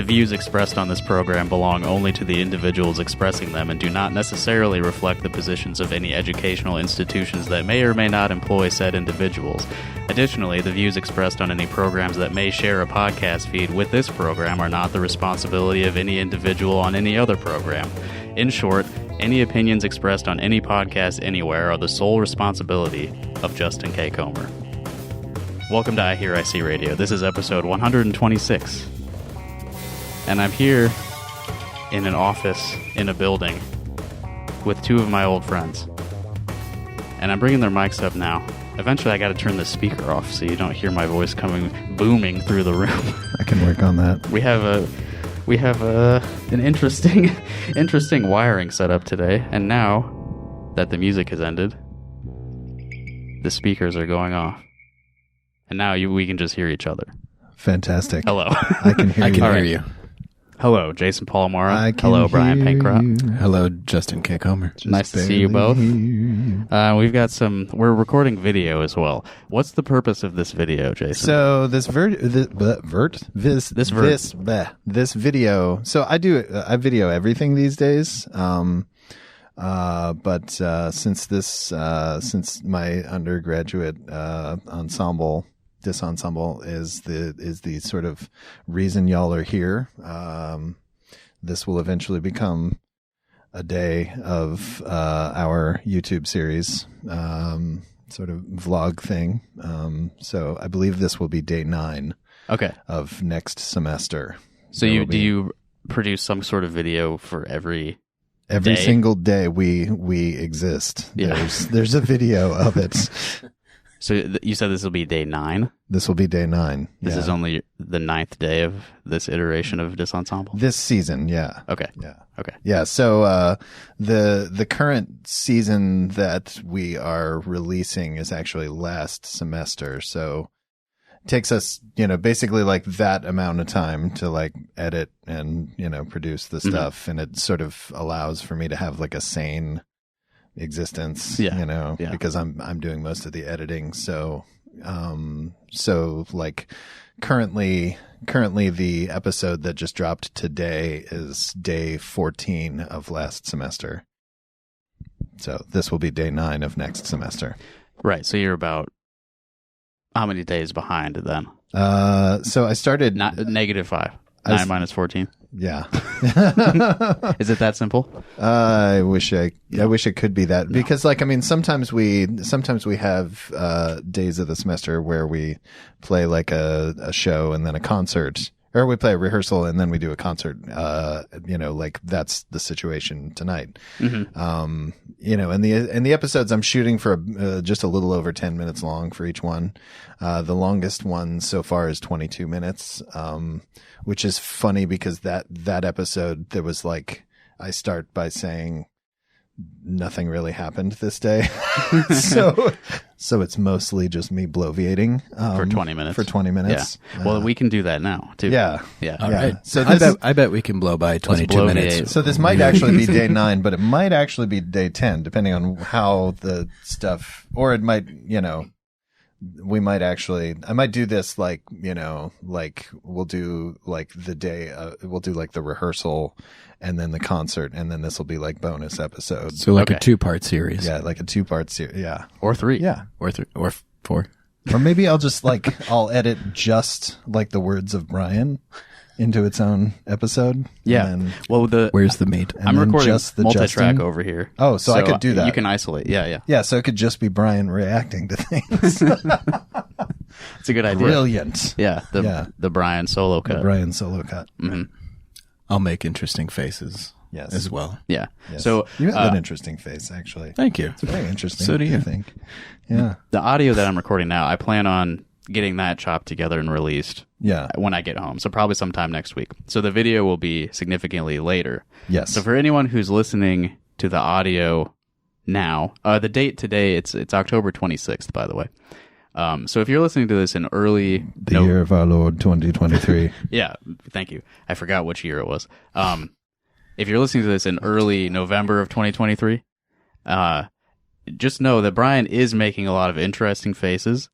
views expressed on this program belong only to the individuals expressing them and do not necessarily reflect the positions of any educational institutions that may or may not employ said individuals. Additionally, the views expressed on any programs that may share a podcast feed with this program are not the responsibility of any individual on any other program. In short, any opinions expressed on any podcast anywhere are the sole responsibility of Justin K. Comer. Welcome to iHearIC Radio. This is episode 126. And I'm here in an office in a building with two of my old friends. And I'm bringing their mics up now. Eventually I got to turn the speaker off so you don't hear my voice booming through the room. I can work on that. We have an interesting wiring setup today, and now that the music has ended, the speakers are going off. And now we can just hear each other. Fantastic. Hello. I can hear you. Hello, Jason Palomara. Hello, Brian Pankrodt. Hello, Justin K. Comer. Nice to see you both. We've got we're recording video as well. What's the purpose of this video, Jason? So this video. So I video everything these days. But since my undergraduate this ensemble is the sort of reason y'all are here. This will eventually become a day of our YouTube series, sort of vlog thing. So I believe this will be day 9 of next semester. So do you produce some sort of video for every day? Single day we exist. Yeah. There's a video of it. So you said this will be day 9? This will be day 9. This is only the 9th day of this iteration of this ensemble? This season, yeah. Okay. Yeah. Okay. Yeah, so the current season that we are releasing is actually last semester. So it takes us, basically like that amount of time to like edit and, produce the stuff. And it sort of allows for me to have like a sane existence, because I'm doing most of the editing. So like currently the episode that just dropped today is day 14 of last semester. So this will be day 9 of next semester. Right. So you're about how many days behind then? So I started -5. 9 minus 14. Yeah. Is it that simple? I wish it could be that, because sometimes we have days of the semester where we play like a show and then a concert, or we play a rehearsal and then we do a concert. Like that's the situation tonight. Mm-hmm. And the episodes I'm shooting for just a little over 10 minutes long for each one. The longest one so far is 22 minutes. Which is funny because that episode, there was like, I start by saying nothing really happened this day. so it's mostly just me bloviating. For 20 minutes. For 20 minutes. Yeah. Well, we can do that now too. Yeah. Yeah. All right. So I bet we can blow by 22 minutes. So this might actually be day 9, but it might actually be day 10, depending on how the stuff, or it might, we might I might do this like we'll do like the day, we'll do like the rehearsal and then the concert, and then this will be like bonus episodes. So like a 2-part series. Yeah, like a 2-part series. Yeah. Or 3. Yeah. Or 3 or 4. Or maybe I'll edit just like the words of Brian into its own episode. Yeah. And where's the meat? I'm recording just the multi-track Justin over here. Oh, so I could do that. You can isolate. Yeah. Yeah, so it could just be Brian reacting to things. It's a good idea. Brilliant. Yeah. The Brian solo cut. The Brian solo cut. Mm-hmm. I'll make interesting faces. Yes. As well. Yeah. Yes. So you have an interesting face, actually. Thank you. It's very interesting. So do you. I think. Yeah. The audio that I'm recording now, I plan on getting that chopped together and released when I get home. So probably sometime next week. So the video will be significantly later. Yes. So for anyone who's listening to the audio now, the date today, it's October 26th, by the way. So if you're listening to this in early... The year of our Lord 2023. Yeah, thank you. I forgot which year it was. If you're listening to this in early November of 2023, just know that Brian is making a lot of interesting faces,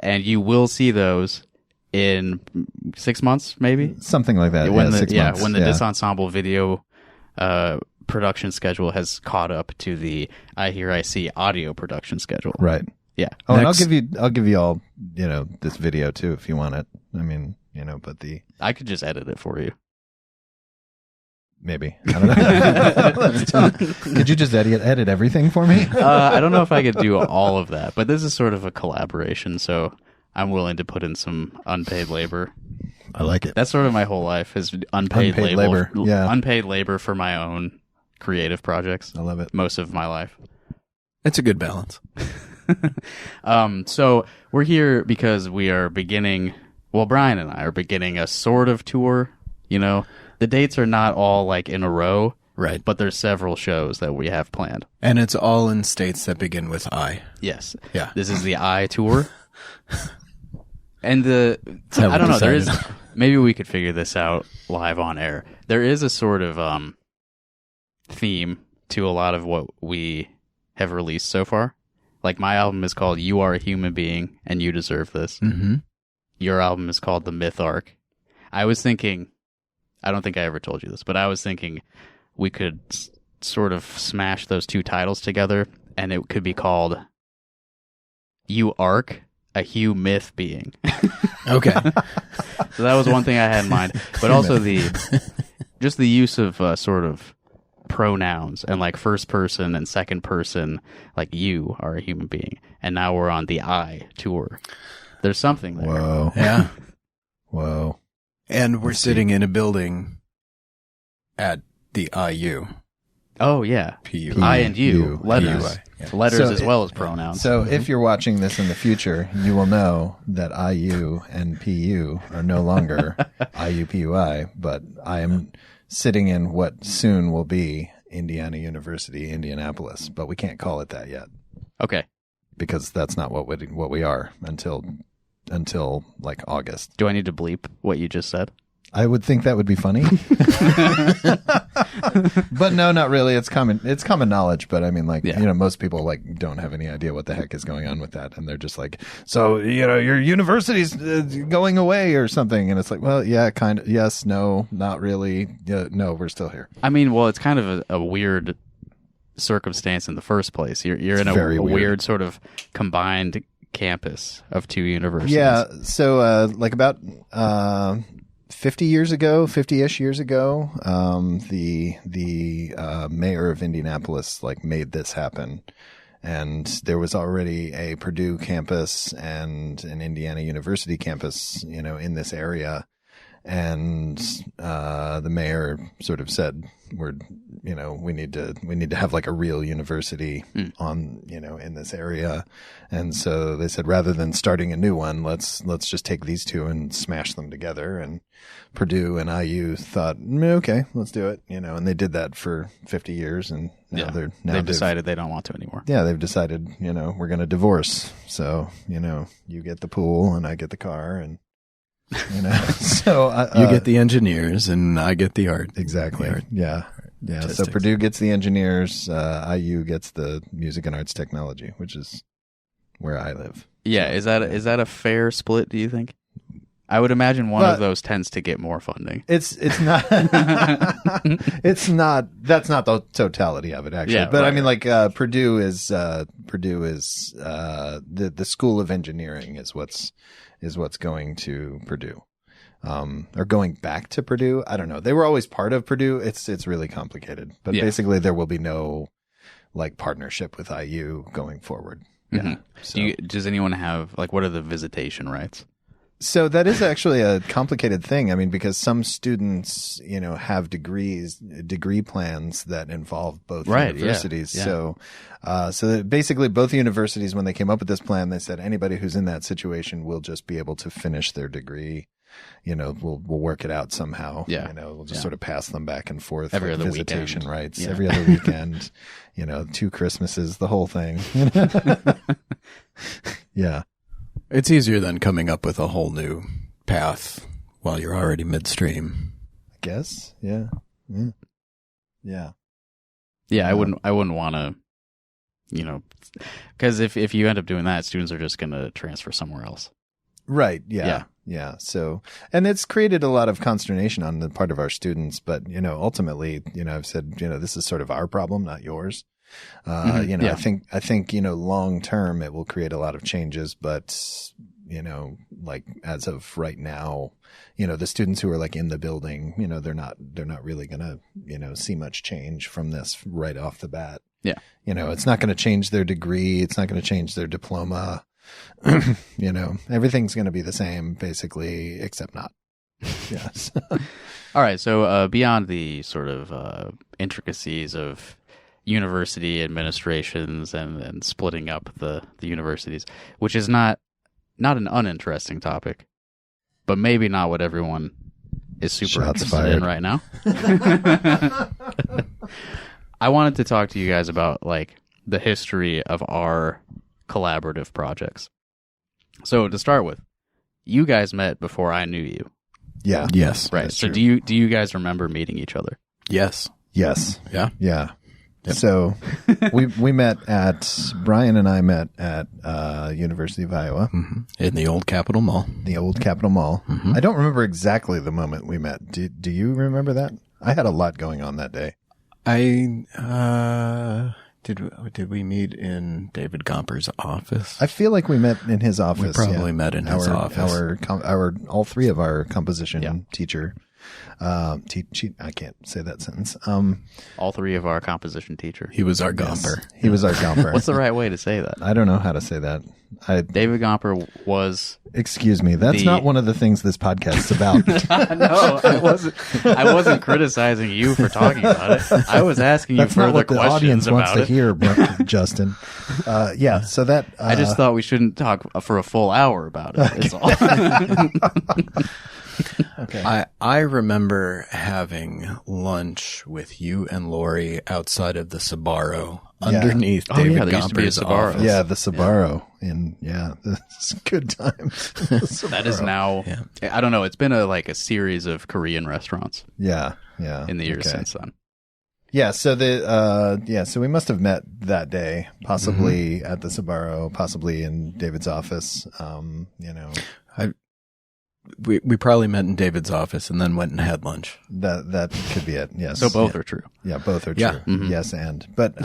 and you will see those in 6 months, maybe something like that. When 6 months. When the Dis Ensemble video production schedule has caught up to the iHearIC audio production schedule. Right. Yeah. Oh, and I'll give you all, this video too if you want it. I mean, but I could just edit it for you. Maybe. I don't know. Let's talk. Could you just edit everything for me? I don't know if I could do all of that, but this is sort of a collaboration, so I'm willing to put in some unpaid labor. I like it. That's sort of my whole life is unpaid labor. Yeah. Unpaid labor for my own creative projects. I love it. Most of my life. It's a good balance. So we're here because we are beginning, Brian and I are beginning a sort of tour. The dates are not all like in a row. Right. But there's several shows that we have planned. And it's all in states that begin with I. Yes. Yeah. This is the I tour. And I don't know, decided. maybe we could figure this out live on air. There is a sort of theme to a lot of what we have released so far. Like my album is called You Are a Human Being and You Deserve This. Mm-hmm. Your album is called The Myth Arc. I was thinking, I don't think I ever told you this, but I was thinking we could sort of smash those two titles together and it could be called You Arc, a Hugh Myth Being. Okay. So that was one thing I had in mind, but also just the use of sort of pronouns and like first person and second person, like you are a human being, and now we're on the I tour. There's something there. Whoa. Yeah. Whoa. And we're sitting in a building at the IU. Oh yeah, PU. I and you, letters, PUI, yeah. letters as well as pronouns. So if you're watching this in the future, you will know that IU and PU are no longer IUPUI, but I am sitting in what soon will be Indiana University, Indianapolis, but we can't call it that yet. Okay. Because that's not what we are until like August. Do I need to bleep what you just said? I would think that would be funny. But no, not really. It's common knowledge, but I mean most people like don't have any idea what the heck is going on with that, and they're just like, so your university's going away or something, and it's like, well, yeah, kind of, yes, no, not really. Yeah, no, we're still here. I mean, well, it's kind of a weird circumstance in the first place. You're in a weird sort of combined campus of two universities. Yeah, so like about 50-ish years ago, the mayor of Indianapolis like made this happen, and there was already a Purdue campus and an Indiana University campus, in this area, and the mayor sort of said, we need to have like a real university on, in this area. And so they said, rather than starting a new one, let's just take these two and smash them together. And Purdue and IU thought, okay, let's do it, and they did that for 50 years. And now they've decided they don't want to anymore. Yeah. They've decided, we're going to divorce. So, you get the pool and I get the car, and so you get the engineers and I get the art. Exactly. The art. Yeah. So Purdue gets the engineers, IU gets the music and arts technology, which is where I live. Yeah. So, is that a fair split, do you think? I would imagine one of those tends to get more funding. It's not that's not the totality of it, actually. Yeah, but right. I mean, like Purdue is the School of Engineering is what's going to Purdue. Or going back to Purdue. I don't know. They were always part of Purdue. It's really complicated, but basically there will be no like partnership with IU going forward. Mm-hmm. Yeah. So. Does anyone have what are the visitation rights? So that is actually a complicated thing. I mean, because some students, have degree plans that involve both universities. Yeah. So basically both universities, when they came up with this plan, they said anybody who's in that situation will just be able to finish their degree. We'll work it out somehow. Yeah. We'll just sort of pass them back and forth. Every other visitation weekend. rights every other weekend, 2 Christmases, the whole thing. Yeah. It's easier than coming up with a whole new path while you're already midstream. I guess. Yeah. Yeah. Yeah. I wouldn't want to, because if you end up doing that, students are just going to transfer somewhere else. Right. Yeah. Yeah. So, and it's created a lot of consternation on the part of our students, but, ultimately, I've said, this is sort of our problem, not yours. Yeah. I think, long term it will create a lot of changes, but, like as of right now, the students who are like in the building, they're not really going to, see much change from this right off the bat. Yeah. It's not going to change their degree. It's not going to change their diploma. Everything's going to be the same basically, except not. Yes. All right. So beyond the sort of intricacies of university administrations and splitting up the universities, which is not an uninteresting topic, but maybe not what everyone is super Shots interested fired. in right now. I wanted to talk to you guys about like the history of our collaborative projects. So to start with, you guys met before I knew you, Yeah. Yes. right? That's So true. do you guys remember meeting each other? Yes. Yes. Yeah. Yeah. Yep. So Brian and I met at University of Iowa, In the old Capitol Mall. the old Capitol Mall. I don't remember exactly the moment we met. Do you remember that? I had a lot going on that day. Did we meet in David Gomper's office? I feel like we met in his office. We probably met in his office. Our all three of our composition teacher. I can't say that sentence. All three of our composition teacher. He was our Yes, Gomper. he was our Gomper. What's the right way to say that? I don't know how to say that. David Gomper was. Excuse me. That's not one of the things this podcast's about. No, I wasn't criticizing you for talking about it. I was asking you That's not further what the audience questions wants about to it. hear, Justin. Yeah. So that I just thought we shouldn't talk for a full hour about it. Is all. okay. I remember having lunch with you and Lori outside of the Sbarro underneath Oh, yeah, David there used to be a Gomper's Sbarro. office. Yeah, the Sbarro. This is good times. That is now. I don't know. It's been a series of Korean restaurants Yeah. in the years Okay. since then. Yeah, so so we must have met that day, possibly at the Sbarro, possibly in David's office. We probably met in David's office and then went and had lunch. That could be it. Yes. So both are true. Yeah, both are true. Yeah. Yes, but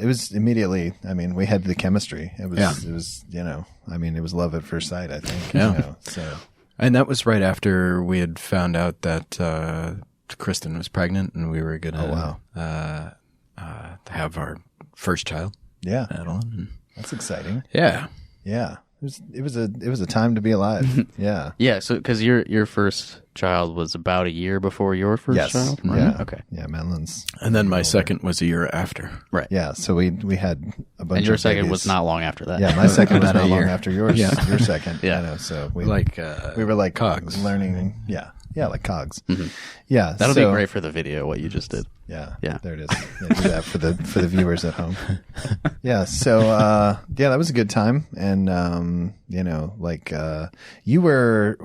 it was immediately. I mean, we had the chemistry. It was it was love at first sight, I think. Yeah. So And that was right after we had found out that Kristen was pregnant and we were going to have our first child, yeah, Madeline. that's exciting. Yeah. Yeah. It was a time to be alive. Yeah. Yeah. So because your first child was about a year before your first Yes. child, right? Yeah. Okay. Yeah. Madeline's. And then my second was a year after. Right. Yeah. So we had a bunch. And your of second babies. was not long after that. Yeah. My second was About a not long year. after yours. Yeah. Your second. Yeah. So we We were like cogs. learning. Yeah. Yeah. Like cogs. Yeah. That'll so, be great for the video. What you just did. Yeah. Yeah. There it is. Yeah, do that for the viewers at home. Yeah. So that was a good time, and you were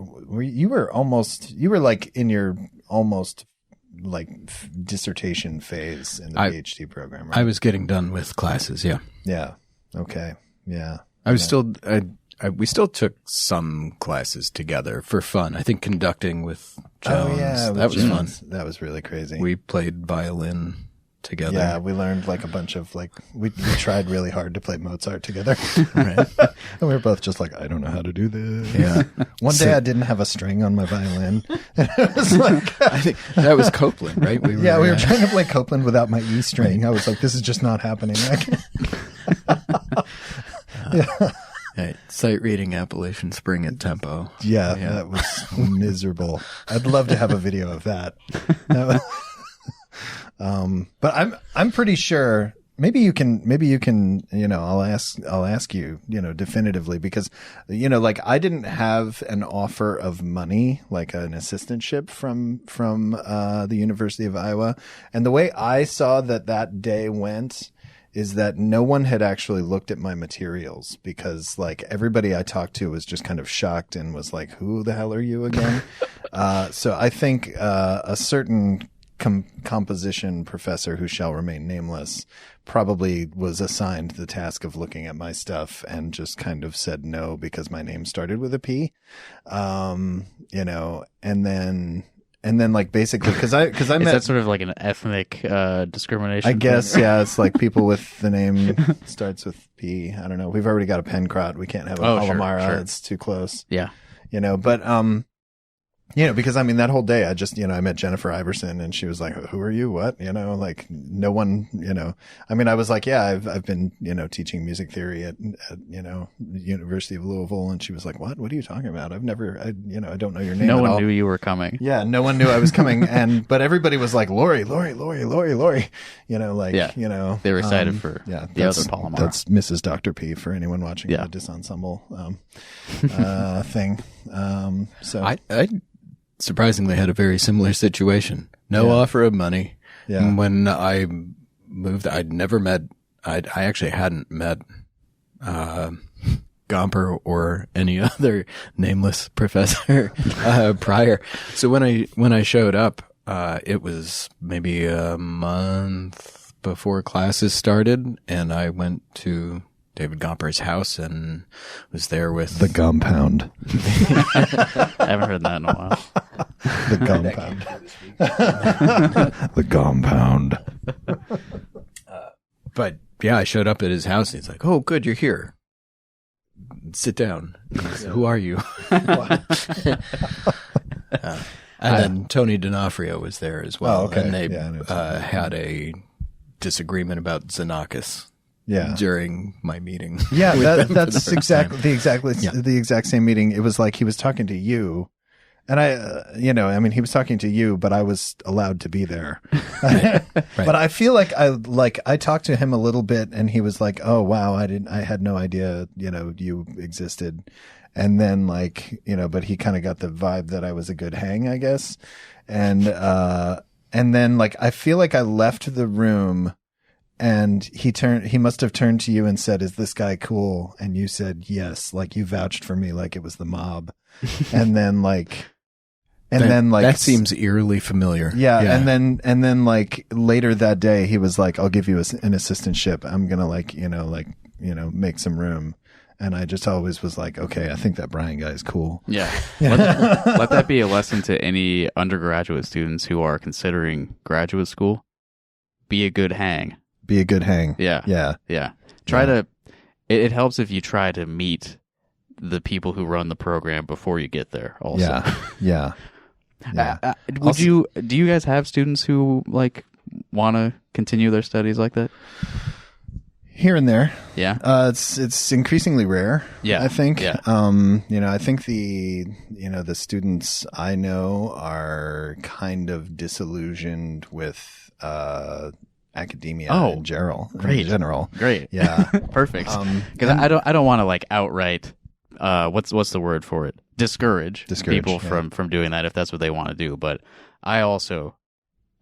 like in your almost like dissertation phase in the PhD program. Right? I was getting done with classes. Yeah. Yeah. Okay. Yeah. I was still, we still took some classes together for fun. I think conducting with Jones. Oh yeah, that was fun. That was really crazy. We played violin together. Yeah, we learned like a bunch of we tried really hard to play Mozart together. Right. And we were both just like, I don't know how to do this. Yeah. One day I didn't have a string on my violin. And it was like, I think that was Copeland, right? We were trying to play Copeland without my E string. I was like, this is just not happening. Right. Sight reading Appalachian Spring at tempo. Yeah, that was miserable. I'd love to have a video of that. But I'm pretty sure maybe you can, I'll ask you, definitively, because, like I didn't have an offer of money, like an assistantship from the University of Iowa. And the way I saw that day went is that no one had actually looked at my materials, because like everybody I talked to was just kind of shocked and was like, who the hell are you again? So I think, a certain composition professor who shall remain nameless probably was assigned the task of looking at my stuff and just kind of said no because my name started with a P. And then like basically because I Is met that sort of like an ethnic discrimination? I guess, thing? yeah, it's like people with the name starts with P. I don't know. We've already got a Pencrot. We can't have a Alamara. Sure. It's too close. Yeah. But because I mean that whole day I just I met Jennifer Iverson and she was like, who are you? What? Like no one, I mean I was like, yeah, I've been, teaching music theory at the University of Louisville, and she was like, what are you talking about? I don't know your name. No at one all. knew you were coming. Yeah, no one knew I was coming, but everybody was like, Lori. They were excited for the other Palomar. That's Mrs. Dr. P for anyone watching the Dis Ensemble thing. So I surprisingly had a very similar situation. No offer of money. Yeah. And when I moved, I actually hadn't met Gomper or any other nameless professor prior. So when I showed up, it was maybe a month before classes started, and I went to David Gomper's house and was there with the Compound. I haven't heard that in a while. The Compound. The Compound. But yeah, I showed up at his house and he's like, "Oh, good, you're here. Sit down." I said, "Who are you?" And then Tony D'Onofrio was there as well. Oh, okay. And they had a disagreement about Xenakis. Yeah. During my meeting. Yeah, that's exactly the exact same meeting. It was like he was talking to you, and he was talking to you, but I was allowed to be there. Right. But I feel like I talked to him a little bit, and he was like, "Oh wow, I had no idea, you existed." And then but he kind of got the vibe that I was a good hang, I guess. And then I feel like I left the room. And he must have turned to you and said, "Is this guy cool?" And you said, "Yes." Like you vouched for me like it was the mob. And then that seems eerily familiar. Yeah. And then later that day, he was like, "I'll give you an assistantship. I'm going to make some room." And I just always was like, okay, I think that Brian guy is cool. Yeah. Let that be a lesson to any undergraduate students who are considering graduate school. Be a good hang. Be a good hang. Yeah. Yeah. Yeah. It helps if you try to meet the people who run the program before you get there also. Yeah. Yeah. Do you guys have students who want to continue their studies like that? Here and there. Yeah. It's increasingly rare. Yeah. I think. Yeah. I think the students I know are kind of disillusioned with, academia in general. Great. Yeah. Perfect. Because I don't want to outright what's the word for it? Discourage people from doing that if that's what they want to do. But I also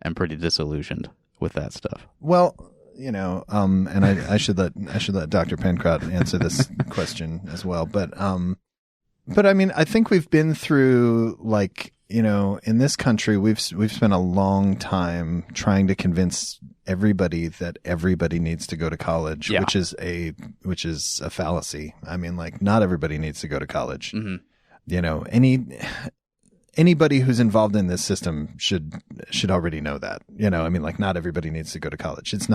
am pretty disillusioned with that stuff. Well, and I should let Dr. Pencrot answer this question as well. But I mean, I think we've been through in this country, we've spent a long time trying to convince everybody that everybody needs to go to college, which is a fallacy. I mean, not everybody needs to go to college. Mm-hmm. Anybody who's involved in this system should already know that. I mean, not everybody needs to go to college. It's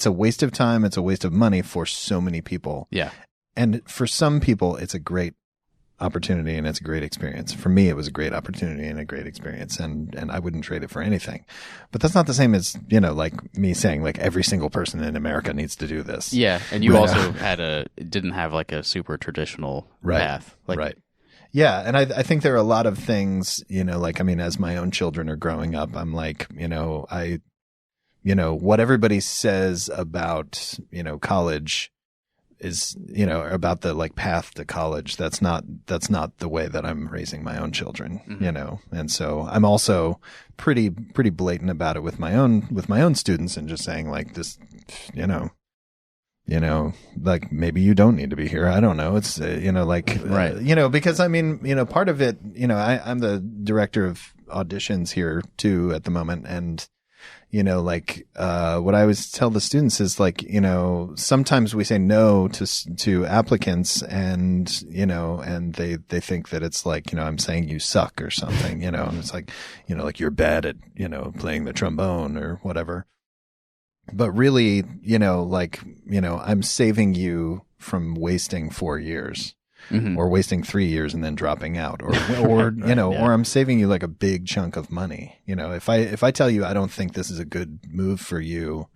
a waste of time. It's a waste of money for so many people. Yeah. And for some people, it's a great opportunity and it's a great experience. For me, it was a great opportunity and a great experience, and I wouldn't trade it for anything. But that's not the same as, me saying every single person in America needs to do this. Yeah. And you also didn't have a super traditional path. Right. Yeah. And I think there are a lot of things, as my own children are growing up, I'm what everybody says about, college is, about the path to college. That's not the way that I'm raising my own children, mm-hmm. And so I'm also pretty blatant about it with my own students and just saying this, maybe you don't need to be here. I don't know. It's, right. Because I mean, part of it, I'm the director of auditions here too at the moment. And, like, what I always tell the students is like, sometimes we say no to applicants and, and they think that it's like, I'm saying you suck or something, and it's like, like you're bad at, playing the trombone or whatever. But really, like, I'm saving you from wasting 4 years. Mm-hmm. Or wasting 3 years and then dropping out, or right, or I'm saving you like a big chunk of money. If I tell you I don't think this is a good move for you,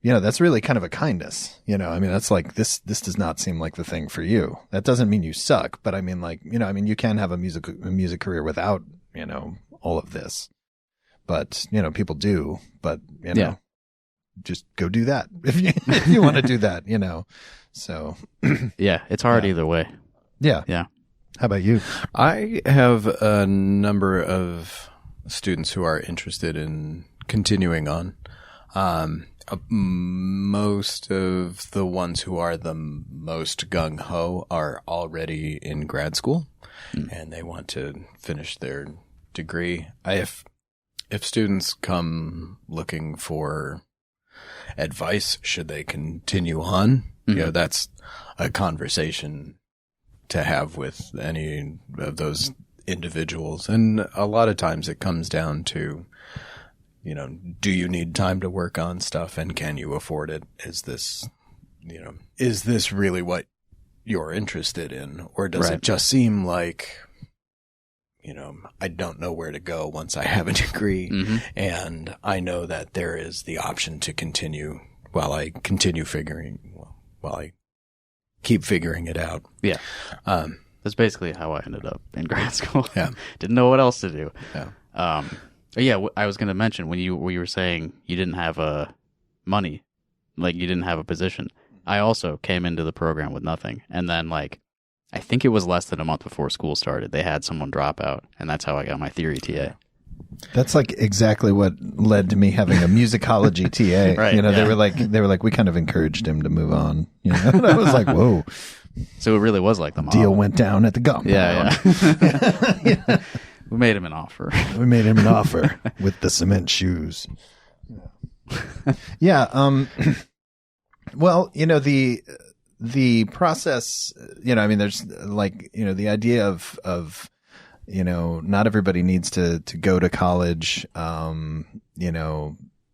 that's really kind of a kindness. That's like this does not seem like the thing for you. That doesn't mean you suck, but I mean like, you can have a music career without, all of this. But, people do, but just go do that if you want to do that, So yeah, it's hard either way. Yeah. Yeah. How about you? I have a number of students who are interested in continuing on. Most of the ones who are the most gung-ho are already in grad school and they want to finish their degree. If students come looking for advice, should they continue on? That's a conversation to have with any of those individuals. And a lot of times it comes down to, do you need time to work on stuff and can you afford it? Is this really what you're interested in? Or does it just seem like, I don't know where to go once I have a degree and I know that there is the option to continue while I keep figuring it out. Yeah. That's basically how I ended up in grad school. Yeah. Didn't know what else to do. Yeah. I was going to mention when you were saying you didn't have money, like you didn't have a position. I also came into the program with nothing. And then like, I think it was less than a month before school started, they had someone drop out. And that's how I got my theory TA. That's like exactly what led to me having a musicology TA. Right, they were like, we kind of encouraged him to move on. And I was like, whoa. So it really was like the model. Deal went down at the compound. Yeah. We made him an offer. We made him an offer with the cement shoes. Yeah. Well, the process, there's like, the idea of not everybody needs to go to college.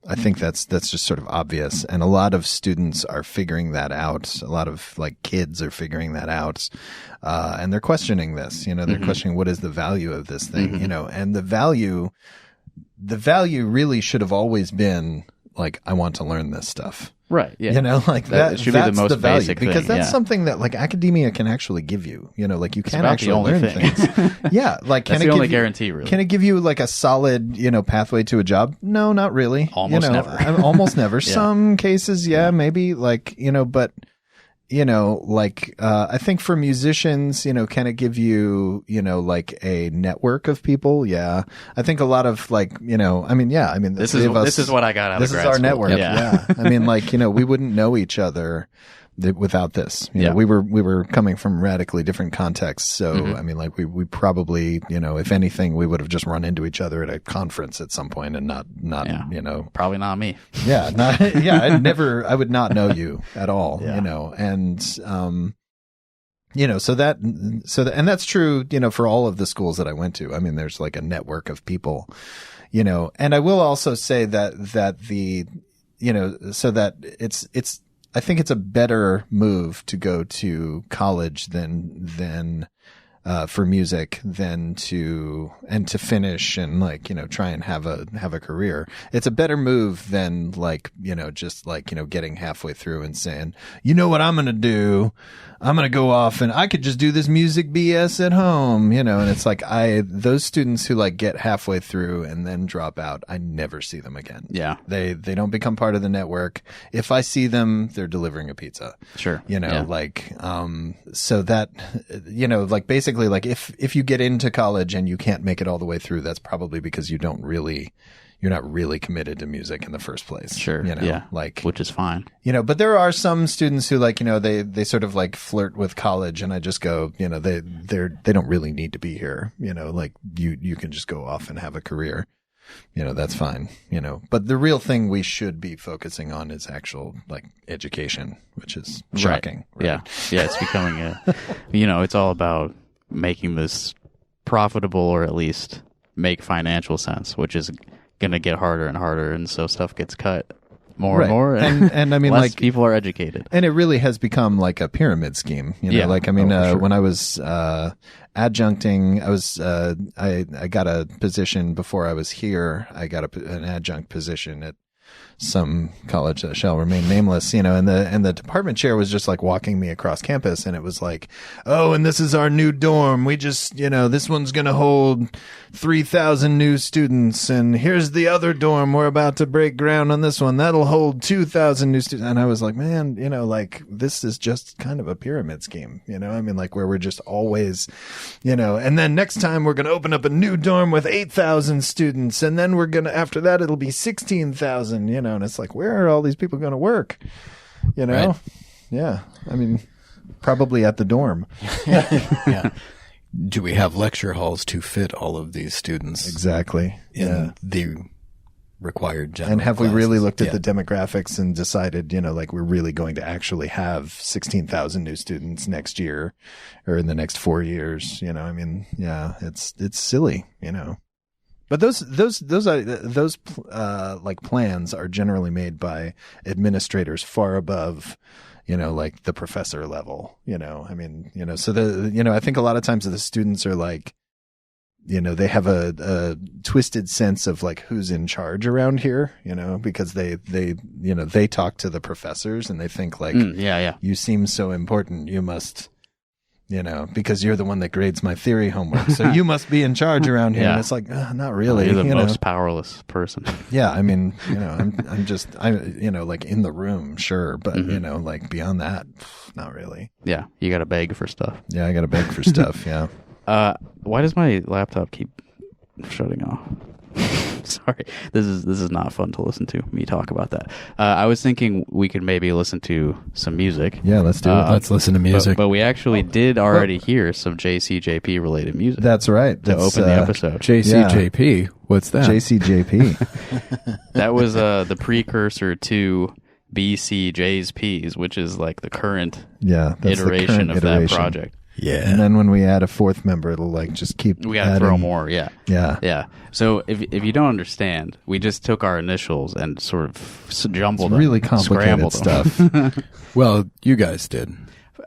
I think that's just sort of obvious. And a lot of students are figuring that out. A lot of like kids are figuring that out. And they're questioning this, they're questioning what is the value of this thing, and the value really should have always been like, I want to learn this stuff. Right. Yeah. Like that should be the most basic thing. Because that's something that like academia can actually give you, like you can actually learn things. Yeah. Like, that's the only guarantee really. Can it give you like a solid, pathway to a job? No, not really. Almost never. Almost never. Some cases. Yeah, maybe like, but I think for musicians, can it give you, like a network of people? Yeah. I think a lot of like, this is what I got out of grad school. This is our network. Yep. Yeah. I mean, like, we wouldn't know each other without this. You know, we were coming from radically different contexts. So, I mean, like we probably, if anything, we would have just run into each other at a conference at some point and not, probably not me. Yeah. I would not know you at all, and, and that's true, for all of the schools that I went to. I mean, there's like a network of people, and I will also say that so that it's, I think it's a better move to go to college than for music than to finish and like, try and have a career. It's a better move than like, just like, getting halfway through and saying, what I'm going to do? I'm going to go off and I could just do this music BS at home, and it's like those students who like get halfway through and then drop out, I never see them again. Yeah. They don't become part of the network. If I see them, they're delivering a pizza. Sure. Like, so that, like basically like if you get into college and you can't make it all the way through, that's probably because you're not really committed to music in the first place. Sure. Like, which is fine. But there are some students who like, they sort of like flirt with college and I just go, they don't really need to be here. Like you can just go off and have a career. that's fine, but the real thing we should be focusing on is actual like education, which is shocking. Right? Yeah. It's becoming it's all about making this profitable, or at least make financial sense, which is going to get harder and harder. And so stuff gets cut more and more. And I mean, less like, people are educated. And it really has become like a pyramid scheme, like, I mean, sure. when I was, adjuncting, I got a position before I was here. I got an adjunct position at some college that shall remain nameless, and the department chair was just like walking me across campus, and it was like, oh, and this is our new dorm. We just, this one's going to hold 3,000 new students, and here's the other dorm. We're about to break ground on this one. That'll hold 2,000 new students. And I was like, man, like this is just kind of a pyramid scheme, I mean, like where we're just always, and then next time we're going to open up a new dorm with 8,000 students. And then after that, it'll be 16,000, and it's like, where are all these people going to work? Right. Yeah. I mean, probably at the dorm. Yeah. Do we have lecture halls to fit all of these students? Exactly. In the required general And have classes? we really looked at the demographics and decided, like we're really going to actually have 16,000 new students next year or in the next 4 years? I mean, yeah, it's silly, But those like plans are generally made by administrators far above, like the professor level, I mean, so I think a lot of times the students are like, they have a twisted sense of like who's in charge around here, because they talk to the professors and they think like, you seem so important. You must, because you're the one that grades my theory homework. So you must be in charge around here. And it's like, not really. You're the most powerless person. Yeah. I mean, I'm just, like in the room, sure. But, like beyond that, not really. Yeah. You got to beg for stuff. Yeah. I got to beg for stuff. Yeah. Why does my laptop keep shutting off? Sorry, this is not fun to listen to. Me talk about that. I was thinking we could maybe listen to some music. Yeah, let's do it. Let's listen to music. But we actually did already hear some JCJP related music. That's right. To open the episode. JCJP. What's that? JCJP. That was the precursor to BCJsPs, which is like the current iteration of that project. Yeah. And then when we add a fourth member, it'll like just keep we gotta throw more. Yeah. So if you don't understand, we just took our initials and sort of jumbled them. Really complicated stuff. Well, you guys did.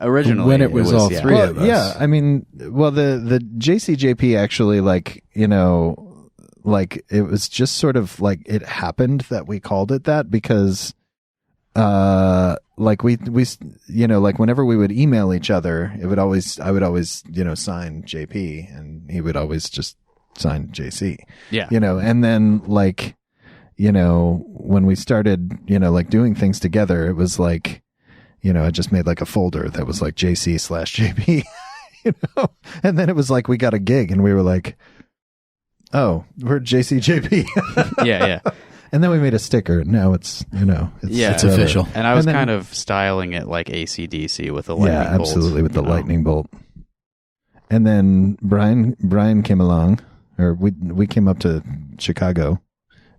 Originally, when it was all three of us. Yeah, I mean, well, the JCJP actually, like, like it was just sort of like it happened that we called it that because like we like whenever we would email each other, I would always sign JP and he would always just sign JC. Yeah. And then like, when we started, like doing things together, it was like, I just made like a folder that was like JC/JP, and then it was like we got a gig and we were like, oh, we're JCJP. Yeah. And then we made a sticker. Now it's, it's official. And I was kind of styling it like AC/DC with the lightning bolt. Yeah, absolutely, with the lightning bolt. And then Brian came along, or we came up to Chicago,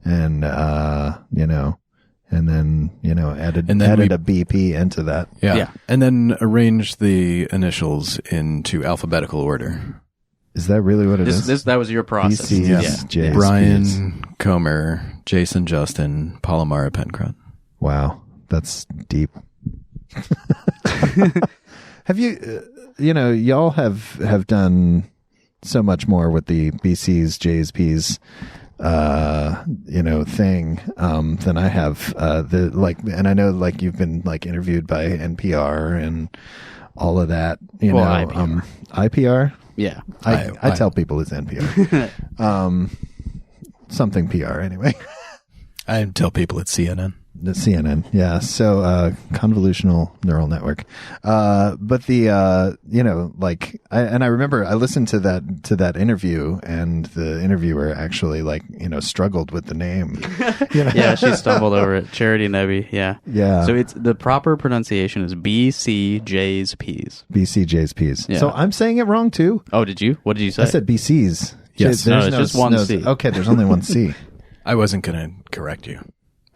and and then added a BP into that. Yeah, and then arranged the initials into alphabetical order. Is that really what it is? That was your process. BCJsPs. Brian Comer, Jason Justin, Palomara Pencrot. Wow, that's deep. Have you, y'all have done so much more with the BCJsPs, thing, than I have. And I know like you've been like interviewed by NPR and all of that. IPR. IPR. Yeah, I tell people it's NPR. Something PR anyway. I tell people it's CNN. The CNN, yeah. So, convolutional neural network. But the, I remember I listened to that interview, and the interviewer actually struggled with the name. Yeah, she stumbled over it. Charity Nebby, yeah. Yeah. So it's the proper pronunciation is BCJsPs. BCJsPs. Yeah. So I'm saying it wrong too. Oh, did you? What did you say? I said BCs. Yes. No, it's just one C. Okay, there's only one C. I wasn't going to correct you.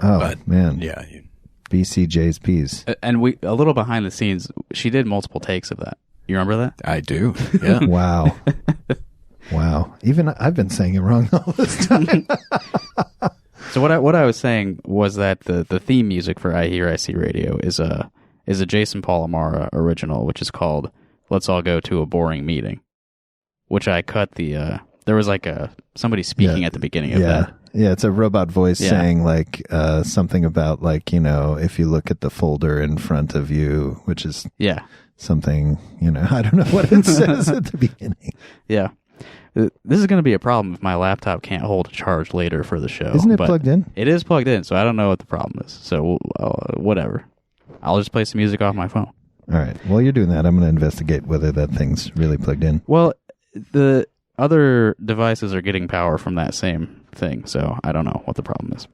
Oh, But, man. Yeah. BCJsPs. And we a little behind the scenes, she did multiple takes of that. You remember that? I do. Yeah. Wow. Wow. Even I've been saying it wrong all this time. So what I was saying was that the theme music for iHearIC Radio is a Jason Paul Amara original, which is called "Let's All Go to a Boring Meeting," which I cut the. There was like somebody speaking at the beginning of that. Yeah, it's a robot voice saying like something about like, you know, if you look at the folder in front of you, which is something, you know, I don't know what it says at the beginning. Yeah. This is going to be a problem if my laptop can't hold a charge later for the show. Isn't it plugged in? It is plugged in, so I don't know what the problem is. So whatever. I'll just play some music off my phone. All right. While you're doing that, I'm going to investigate whether that thing's really plugged in. Well, the other devices are getting power from that same thing, so I don't know what the problem is.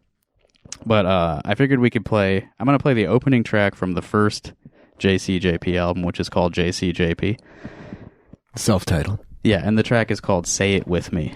But I figured we could play... I'm going to play the opening track from the first JCJP album, which is called JCJP. Self-titled. Yeah, and the track is called Say It With Me.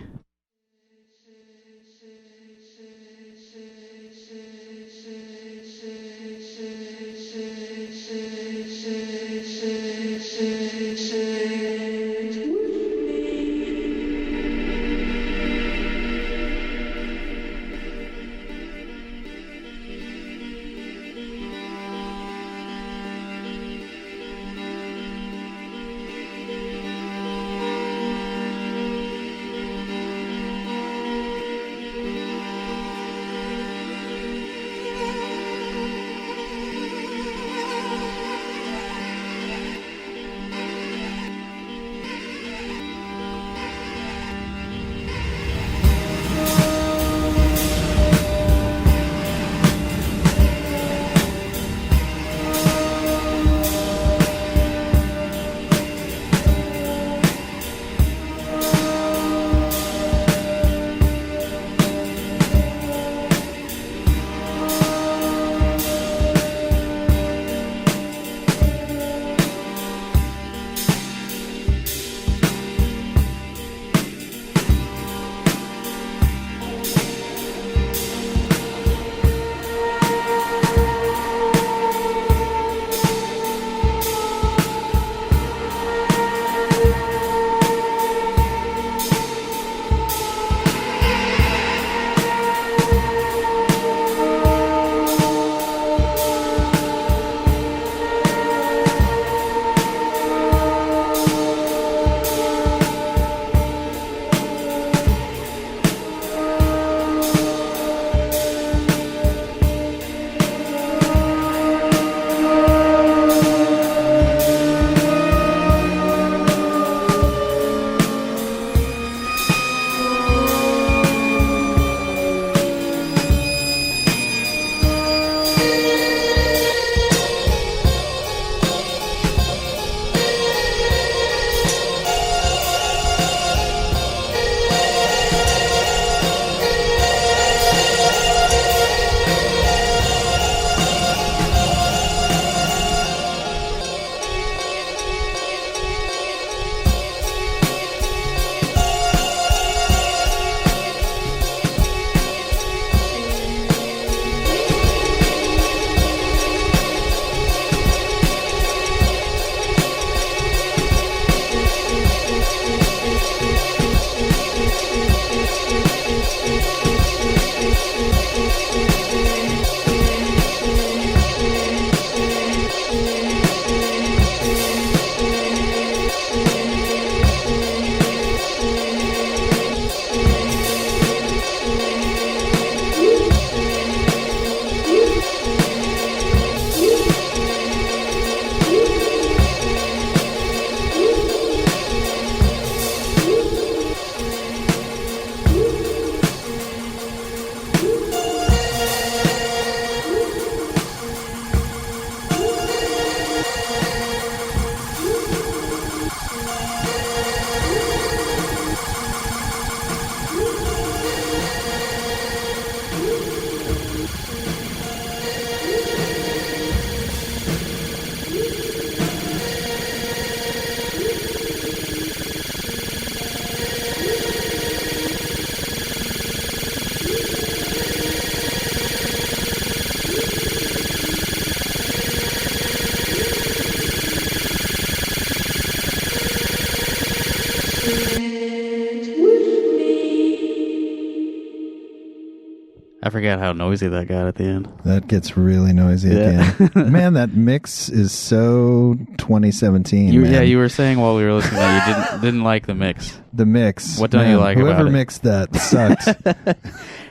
I forgot how noisy that got at the end. That gets really noisy at the end. Man, that mix is so 2017. Yeah, you were saying while we were listening that you didn't like the mix. The mix. What don't you like about it? Whoever mixed that sucked.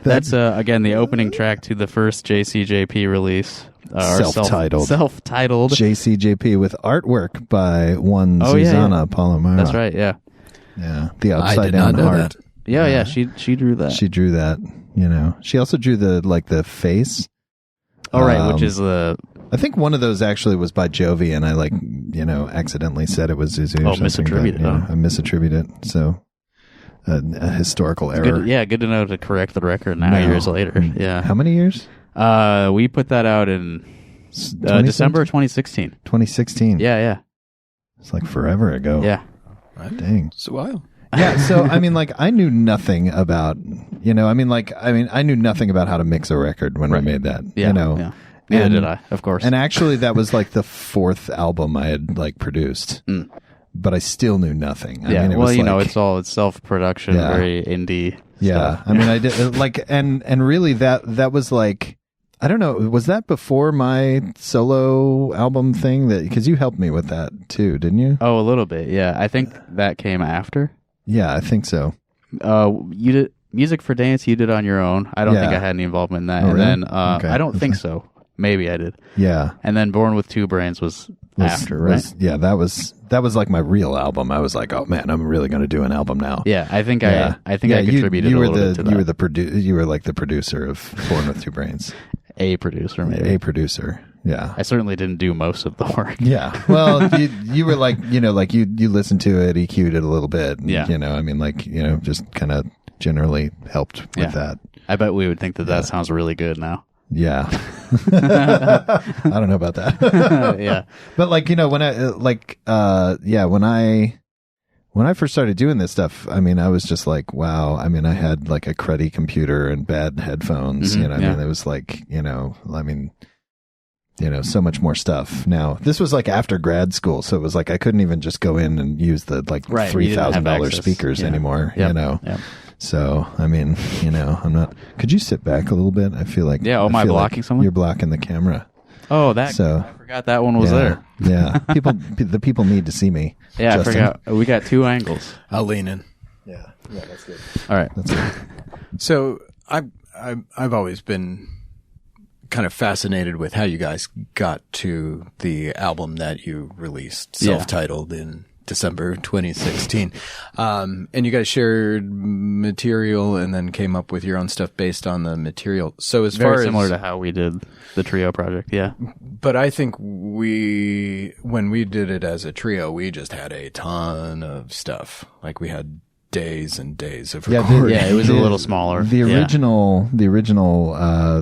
That's, again, the opening track to the first JCJP release. Self-titled. Self-titled. JCJP with artwork by one Zuzana Palomara. That's right, yeah. Yeah, the upside down heart. Yeah, she drew that. She drew that, She also drew the face. Oh, right, which is the... I think one of those actually was by Jovi, and I accidentally said it was Zuzu or something. Misattributed. I misattributed it, so a historical error. Good to know to correct the record now, years later. Yeah. How many years? We put that out in December 2016. 2016. Yeah. It's like forever ago. Yeah. Dang. It's a while. Yeah, so I knew nothing about, I knew nothing about how to mix a record when we made that. Yeah. Neither did I, of course. And actually, that was the fourth album I had produced, but I still knew nothing. I mean, it was it's self-production, very indie. Yeah, stuff. I mean, I did and really that was I don't know, was that before my solo album thing? Because you helped me with that too, didn't you? Oh, a little bit. Yeah, I think that came after. Yeah, I think so. You did Music for Dance. You did on your own. I don't think I had any involvement in that. Oh, really? And then I don't think so. Maybe I did. Yeah. And then Born with Two Brains was after, right? That was my real album. I was like, oh man, I'm really going to do an album now. Yeah, I think I contributed a little bit to that. You were the producer of Born with Two Brains. A producer, maybe. A producer. Yeah. I certainly didn't do most of the work. Yeah. Well, you were you listened to it, EQ'd it a little bit. And, yeah. Just kind of generally helped with that. I bet we would think that sounds really good now. Yeah. I don't know about that. Yeah. But when I first started doing this stuff, I mean, I was just like, wow. I mean, I had a cruddy computer and bad headphones, I mean, it was so much more stuff. Now, this was after grad school, so it was I couldn't even just go in and use the $3,000 speakers anymore, Yep. So, I mean, I'm not. Could you sit back a little bit? I feel like. Yeah. Am I blocking someone? You're blocking the camera. Oh, I forgot that one was there. Yeah. The people need to see me. Yeah, Justin. I forgot. We got two angles. I'll lean in. Yeah, that's good. All right. That's good. So I've always been kind of fascinated with how you guys got to the album that you released, self-titled in December 2016. And you guys shared material and then came up with your own stuff based on the material. So Very similar to how we did the trio project, yeah. But I think when we did it as a trio, we just had a ton of stuff. We had days and days of recording. It was a little smaller. The original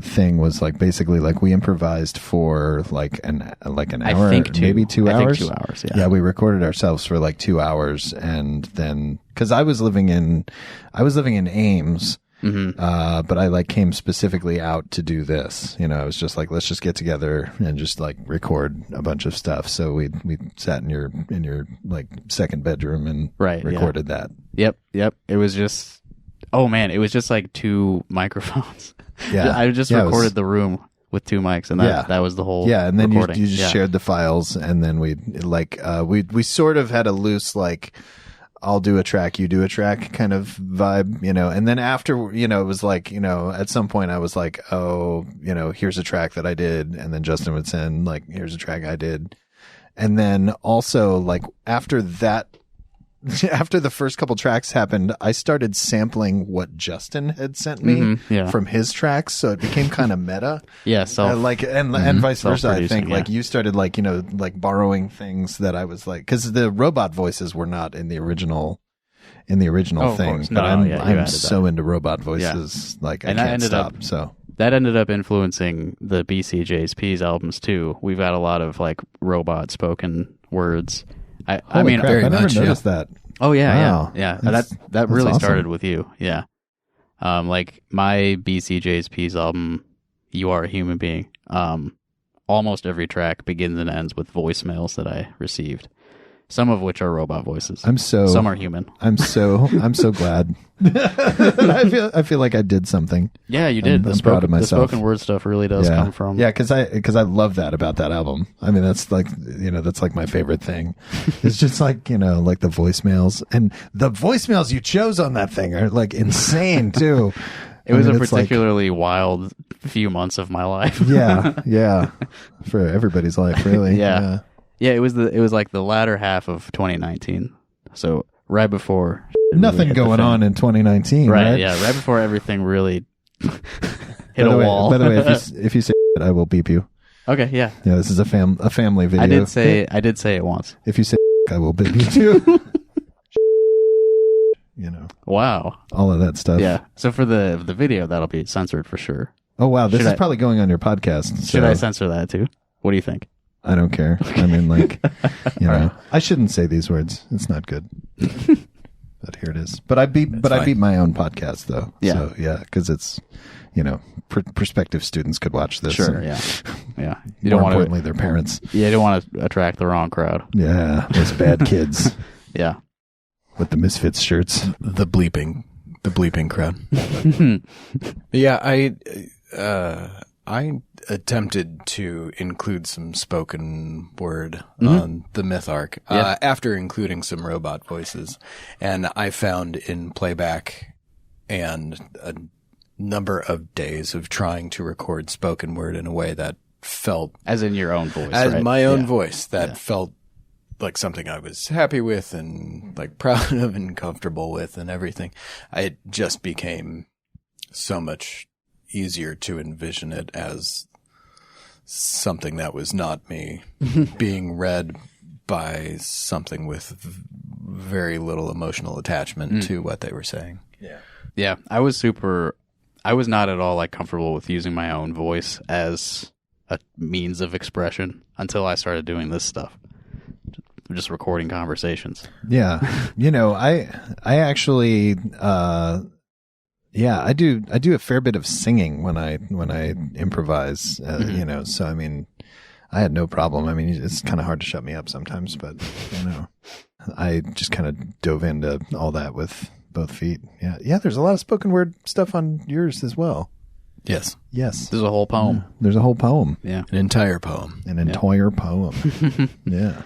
thing was basically we improvised for an hour, maybe 2 hours. I think 2 hours. Yeah. Yeah, we recorded ourselves for 2 hours, and then because I was living in Ames. Mm-hmm. But I came specifically out to do this. I was just let's just get together and just record a bunch of stuff. So we sat in your second bedroom and recorded that. Yep. It was just it was just two microphones. Yeah, I just recorded the room with two mics, and that was the whole and then recording. you just shared the files, and then we sort of had a loose I'll do a track, you do a track kind of vibe, and then after, it was at some point I was here's a track that I did. And then Justin would send here's a track I did. And then also after that, after the first couple tracks happened, I started sampling what Justin had sent me from his tracks. So it became kind of meta. Yeah. And vice versa. I think you started borrowing things that I was cause the robot voices were not in the original thing. But I'm so into robot voices. I can't stop. So that ended up influencing the BCJsPs albums too. We've got a lot of robot spoken words. I never noticed that. Oh yeah, wow. yeah. That really awesome. started with you. Yeah. My BCJsPs album, You Are a Human Being. Almost every track begins and ends with voicemails that I received. Some of which are robot voices. Some are human. I'm so glad. I feel like I did something. Yeah, you did. I'm proud of myself. The spoken word stuff really does come from. Yeah, because I love that about that album. I mean, that's like, that's like my favorite thing. It's just like, like the voicemails, and the voicemails you chose on that thing are like insane too. It was a particularly wild few months of my life. yeah, for everybody's life, really. Yeah, it was like the latter half of 2019. So right before nothing going on in 2019, right? Yeah, right before everything really hit a wall. By the way, if you say I will beep you. Okay, yeah. Yeah, this is a family video. I did say it once. If you say I will beep you too. Wow. All of that stuff. Yeah. So for the video, that'll be censored for sure. Oh wow, this is probably going on your podcast. Should I censor that too? What do you think? I don't care. I mean, like, right. I shouldn't say these words. It's not good. But here it is. But I beat my own podcast though. Yeah. So yeah, because it's, prospective students could watch this. Sure. Yeah. You don't want importantly, their parents. Yeah. You don't want to attract the wrong crowd. Yeah. Those bad kids. Yeah. With the Misfits shirts. The bleeping crowd. Yeah. I attempted to include some spoken word on the Myth arc after including some robot voices. And I found in playback and a number of days of trying to record spoken word in a way that felt... As in your own voice, as right? my own voice that felt like something I was happy with and like proud of and comfortable with and everything. It just became so much easier to envision it as something that was not me being read by something with very little emotional attachment to what they were saying. Yeah. I was not at all like comfortable with using my own voice as a means of expression until I started doing this stuff. Just recording conversations. Yeah. I actually, I do a fair bit of singing when I improvise, so I mean, I had no problem. I mean, it's kind of hard to shut me up sometimes, but I just kind of dove into all that with both feet. Yeah. There's a lot of spoken word stuff on yours as well. Yes. There's a whole poem. There's a whole poem. Yeah. An entire poem. Entire poem. Yeah.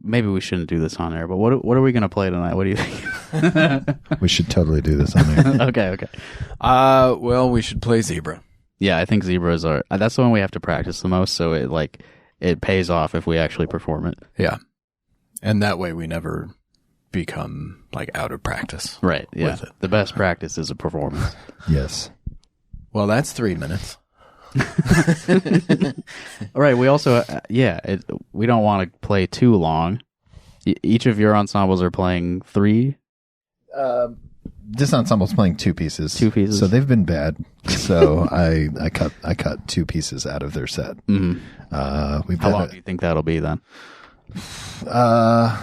Maybe we shouldn't do this on air, but what are we going to play tonight? What do you think? We should totally do this on air. Okay. Well, we should play Zebra. Yeah, I think Zebras are... That's the one we have to practice the most, so it pays off if we actually perform it. Yeah. And that way we never become like out of practice. Right, yeah. The best practice is a performance. Yes. Well, that's 3 minutes. All right. We also, we don't want to play too long. Each of your ensembles are playing 3. This ensemble's playing 2 pieces. 2 pieces. So they've been bad. So I cut 2 pieces out of their set. Mm-hmm. How long do you think that'll be then? I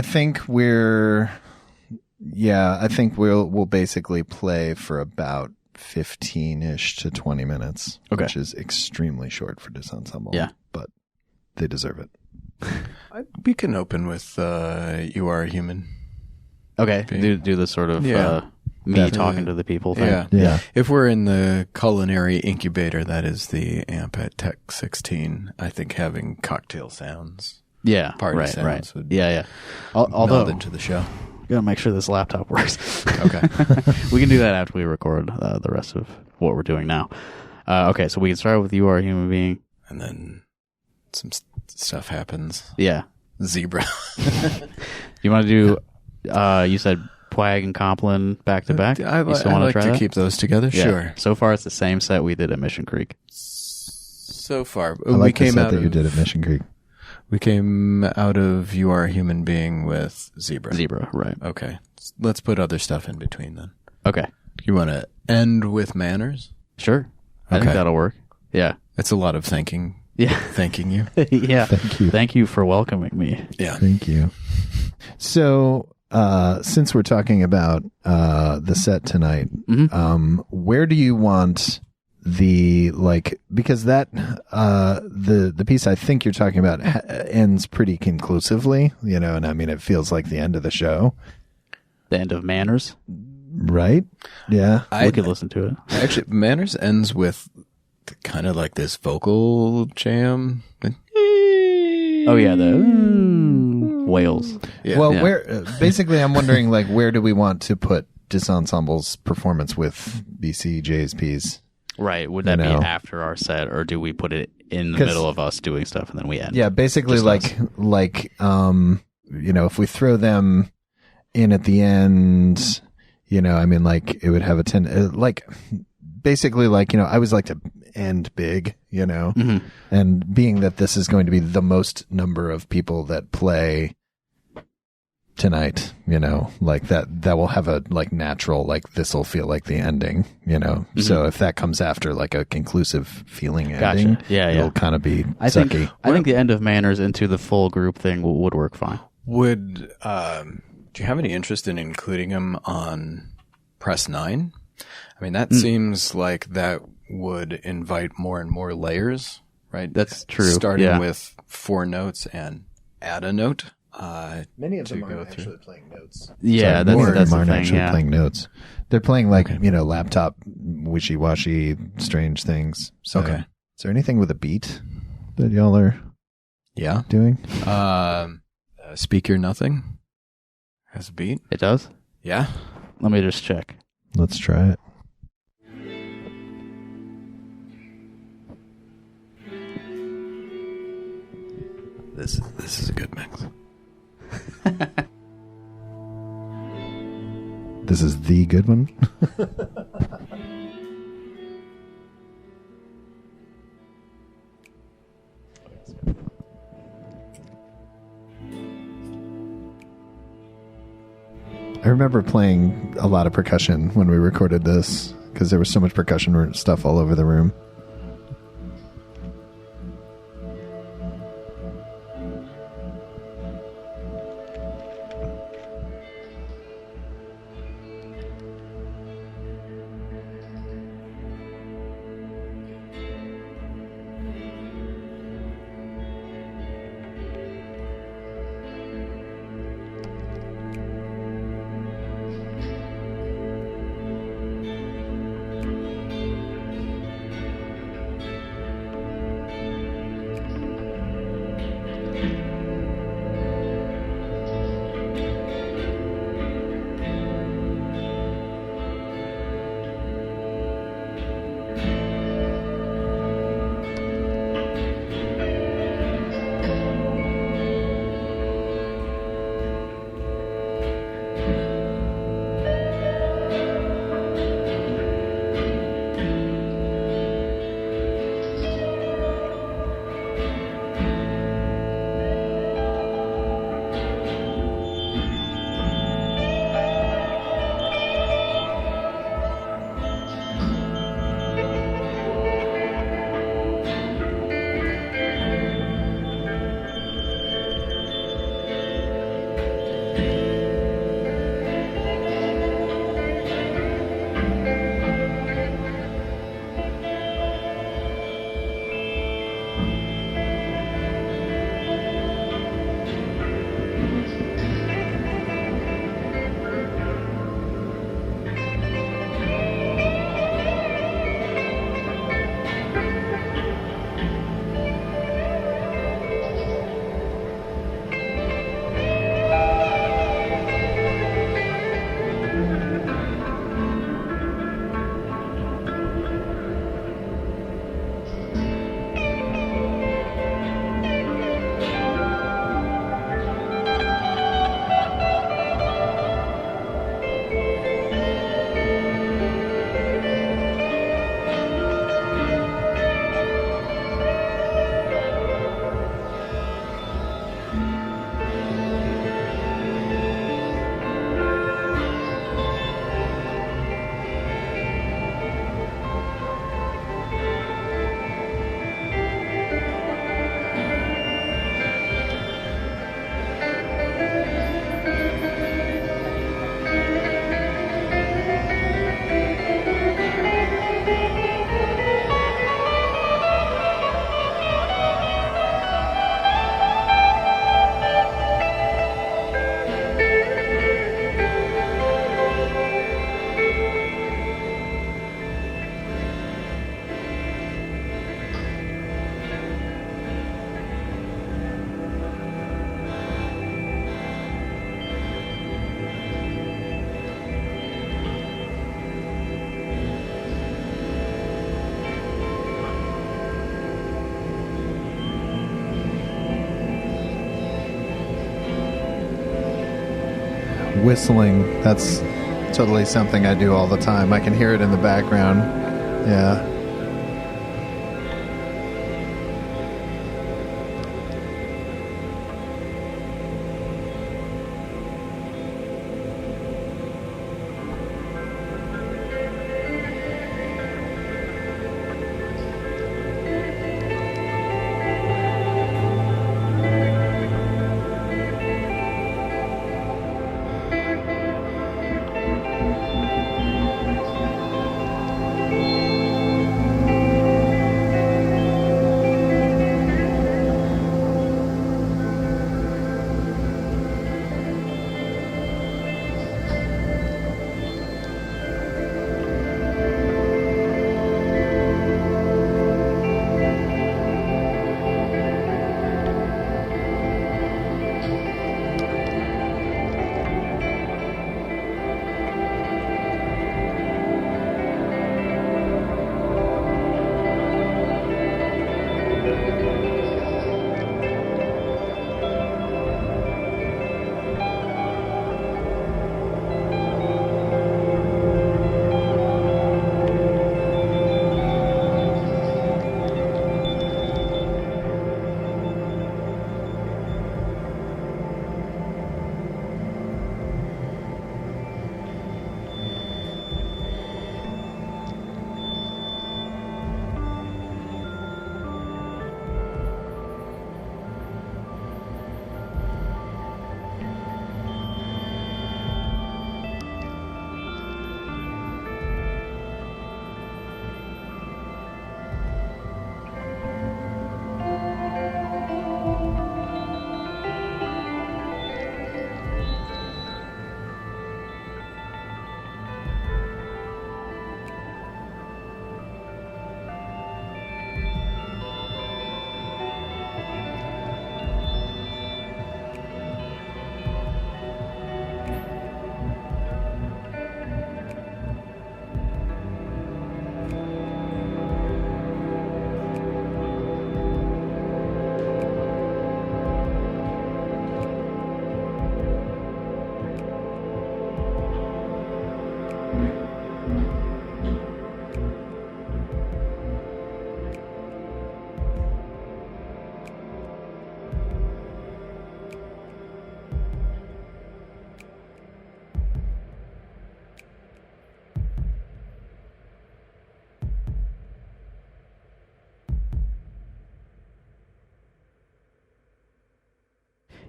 think we'll basically play for about 15-ish to 20 minutes, which is extremely short for this ensemble. Yeah. But they deserve it. We can open with You Are a Human. Okay. Do the sort of me talking to the people thing. Yeah. If we're in the culinary incubator, that is the amp at Tech 16, I think having cocktail sounds. Yeah. Party sounds. Would although meld into the show. Gotta make sure this laptop works. Okay. We can do that after we record the rest of what we're doing now. Okay, so we can start with You Are a Human Being. And then some stuff happens. Yeah. Zebra. You want to do, you said Pwag and Compline back to back? I like to keep those together. Yeah. Sure. So far, it's the same set we did at Mission Creek. So far. I like the set that you did at Mission Creek. We came out of You Are a Human Being with Zebra. Zebra, right. Okay. Let's put other stuff in between then. Okay. You want to end with Manners? Sure. I think that'll work. Yeah. It's a lot of thanking. Yeah. Thanking you. Yeah. Thank you. Thank you for welcoming me. Yeah. Thank you. So, since we're talking about the set tonight, where do you want because that the piece I think you're talking about ends pretty conclusively, and I mean it feels like the end of the show, The end of Manners. right? Yeah, We could listen to it. Actually, Manners ends with kind of like this vocal jam. Oh yeah, the whales. Yeah. well, Yeah. where basically I'm wondering like where do we want to put this ensemble's performance with BCJsPs? Right. Would that be know. after our set, or do we put it in the 'Cause- middle of us doing stuff and then we end? Yeah, basically Just if we throw them in at the end, I mean like it would have basically I always like to end big, Mm-hmm. and being that this is going to be the most number of people that play tonight, like that will have a like natural, like this will feel like the ending, so if that comes after like a conclusive feeling ending, Gotcha. Yeah, it'll yeah. kind of be I sucky. think the end of Manners into the full group thing would work fine. Would do you have any interest in including him on Press 9? I mean, that seems like that would invite more and more layers, right? That's true. Starting Yeah. with 4 notes and add a note. Many of to them go aren't through. actually playing notes. Yeah, Many of that's them the aren't thing. actually Yeah. playing notes. They're playing like laptop wishy-washy strange things. So, Okay. is there anything with a beat that y'all are Yeah. doing? Speak Your Nothing has a beat. It does. Yeah. Let me just check. Let's try it. This is a good mix. This is the good one. I remember playing a lot of percussion when we recorded this because there was so much percussion stuff all over the room. whistling. That's totally something I do all the time. I can hear it in the background. Yeah.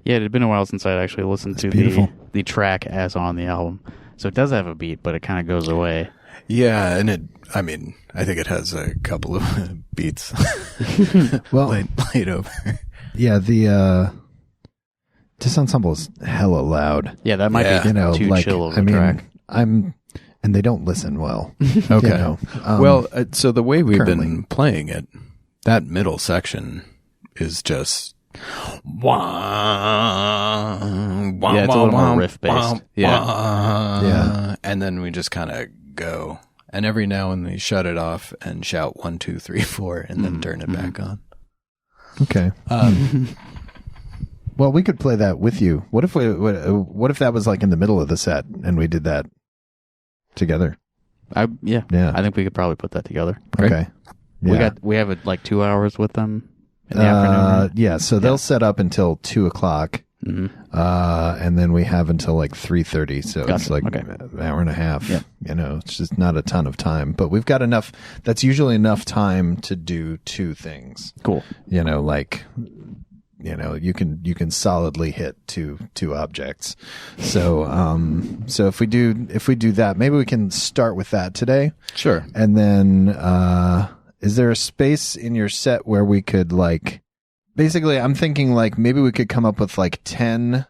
Yeah, it had been a while since I'd actually listened to the track as on the album. So it does have a beat, but it kind of goes away. Yeah, and I think it has a couple of beats well, laid over. Yeah, the this ensemble is hella loud. Yeah, that might be too chill of a track. And they don't listen well. Okay. So the way we've been playing it, that middle section is just yeah, it's a little more riff based. Yeah. And then we just kind of go. And every now and then we shut it off and shout 1, 2, 3, 4 and then turn it back on. Okay. Well, we could play that with you. What if that was like in the middle of the set and we did that together? I think we could probably put that together. Okay. Yeah. We have like 2 hours with them in the afternoon. Yeah. So they'll set up until 2:00. Mm-hmm. And then we have until like 3:30. So Gotcha. it's like Okay. an hour and a half. Yeah. It's just not a ton of time, but we've got enough. That's usually enough time to do two things. Cool. You can solidly hit two objects. So so if we do that, maybe we can start with that today. Sure. And then is there a space in your set where we could basically I'm thinking maybe we could come up with 10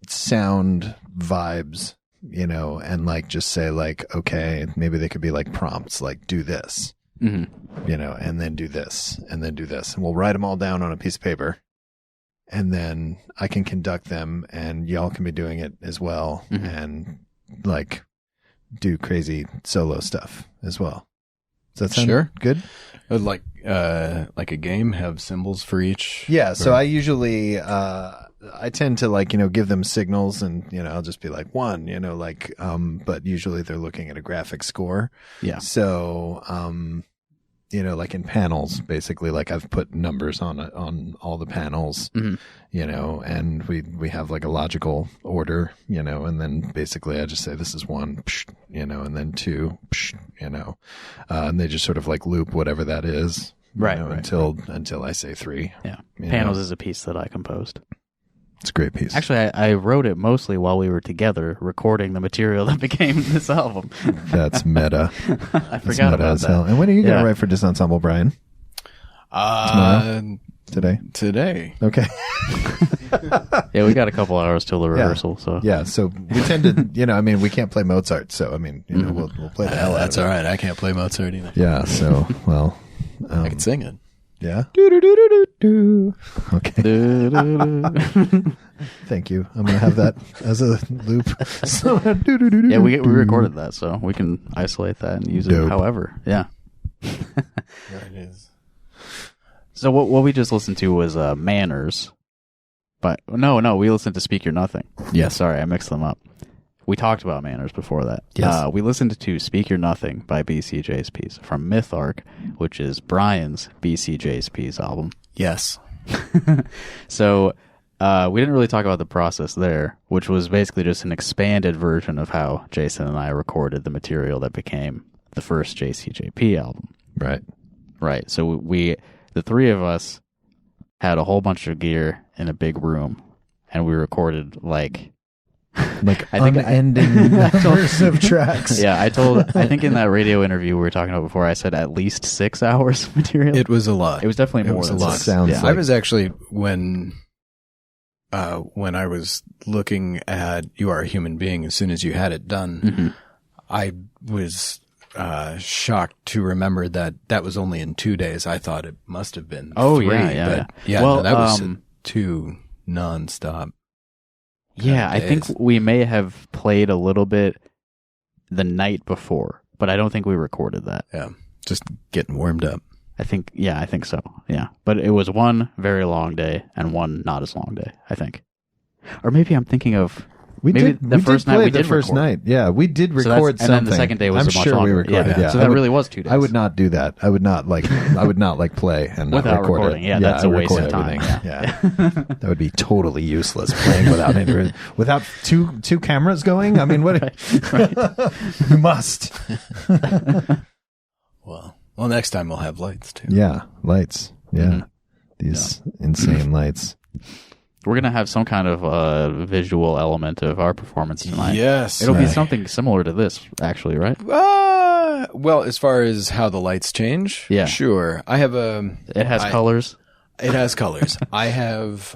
sound vibes, and just say okay, maybe they could be prompts, do this, Mm-hmm. and then do this and then do this, and we'll write them all down on a piece of paper. And then I can conduct them, and y'all can be doing it as well, mm-hmm. and do crazy solo stuff as well. Does that sound Sure. good? Like a game, have symbols for each. Yeah. So I usually I tend to like, give them signals and, I'll just be like 1, but usually they're looking at a graphic score. Yeah. So, like in panels, basically, like I've put numbers on all the panels, Mm-hmm. And we have like a logical order, and then basically I just say this is 1, and then 2, and they just sort of like loop whatever that is, Right. until I say 3. Yeah. Panels is a piece that I composed. It's a great piece. Actually, I wrote it mostly while we were together recording the material that became this album. That's meta. I forgot about that. Hell. And when are you going to write for Disensemble, Brian? Tomorrow? Today. Okay. Yeah, we got a couple hours till the rehearsal. So yeah, so we tend to, we can't play Mozart, so we'll play the hell out of it. That's all right. I can't play Mozart either. Yeah, so well, I can sing it. Yeah. Okay. Thank you. I'm gonna have that as a loop. Yeah, we recorded that, so we can isolate that and use it however. Yeah. There it is. So what we just listened to was Manners, but no, we listened to Speak Your Nothing. Yeah, sorry, I mixed them up. We talked about Manners before that. Yes. We listened to Speak Your Nothing by BCJsPs from MythArc, which is Brian's BCJsPs album. Yes. So we didn't really talk about the process there, which was basically just an expanded version of how Jason and I recorded the material that became the first JCJP album. Right. Right. So the 3 of us had a whole bunch of gear in a big room, and we recorded like unending numbers of tracks. Yeah, I think in that radio interview we were talking about before, I said at least 6 hours of material. It was a lot. It was definitely more than a lot. 6. Sounds yeah. like I was actually when I was looking at You Are a Human Being, as soon as you had it done, I was shocked to remember that was only in 2 days. I thought it must have been 3. Yeah. Well, that was 2 nonstop. Yeah, I think we may have played a little bit the night before, but I don't think we recorded that. Yeah, just getting warmed up. I think so. Yeah, but it was one very long day and one not as long day, I think. Or maybe I'm thinking of the first night we did record. Yeah, we did record something. And then the second day was I'm much sure longer. we recorded. Yeah. So that really was 2 days. I would not do that. I would not like play and not without record recording. it. Yeah, that's a waste of time. Yeah. That would be totally useless playing without two cameras going. I mean, what? Right. You must. Well, next time we'll have lights too. Yeah, lights. Yeah, these insane lights. We're going to have some kind of visual element of our performance tonight. Yes. It'll be something similar to this, actually, right? Well, as far as how the lights change, yeah. Sure. I have It has colors. It has colors. I have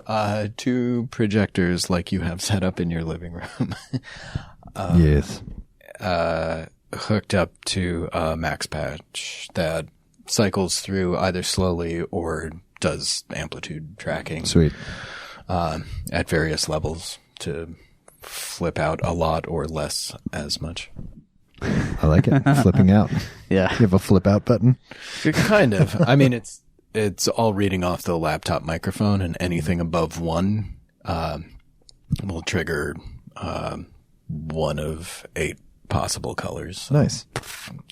2 projectors like you have set up in your living room. Yes. Hooked up to a max patch that cycles through either slowly or does amplitude tracking. Sweet. At various levels to flip out a lot or less as much. I like it. Flipping out. Yeah. You have a flip out button? Kind of. I mean, it's all reading off the laptop microphone, and anything above 1 will trigger 1 of 8 possible colors. Nice.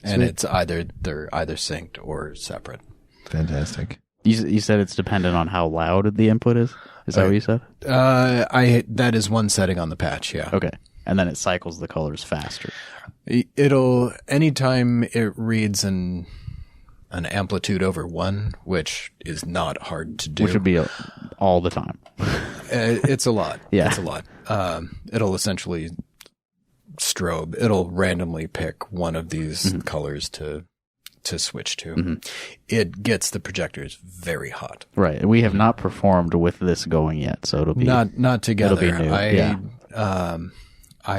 And Sweet. they're either synced or separate. Fantastic. You said it's dependent on how loud the input is? Is that what you said? That is one setting on the patch, yeah. Okay. And then it cycles the colors faster. Anytime it reads an amplitude over 1, which is not hard to do. Which would be all the time. It's a lot. Yeah. It's a lot. It'll essentially strobe. It'll randomly pick one of these colors to switch to. It gets the projectors very hot. Right. We have not performed with this going yet, so it'll be not together. It'll be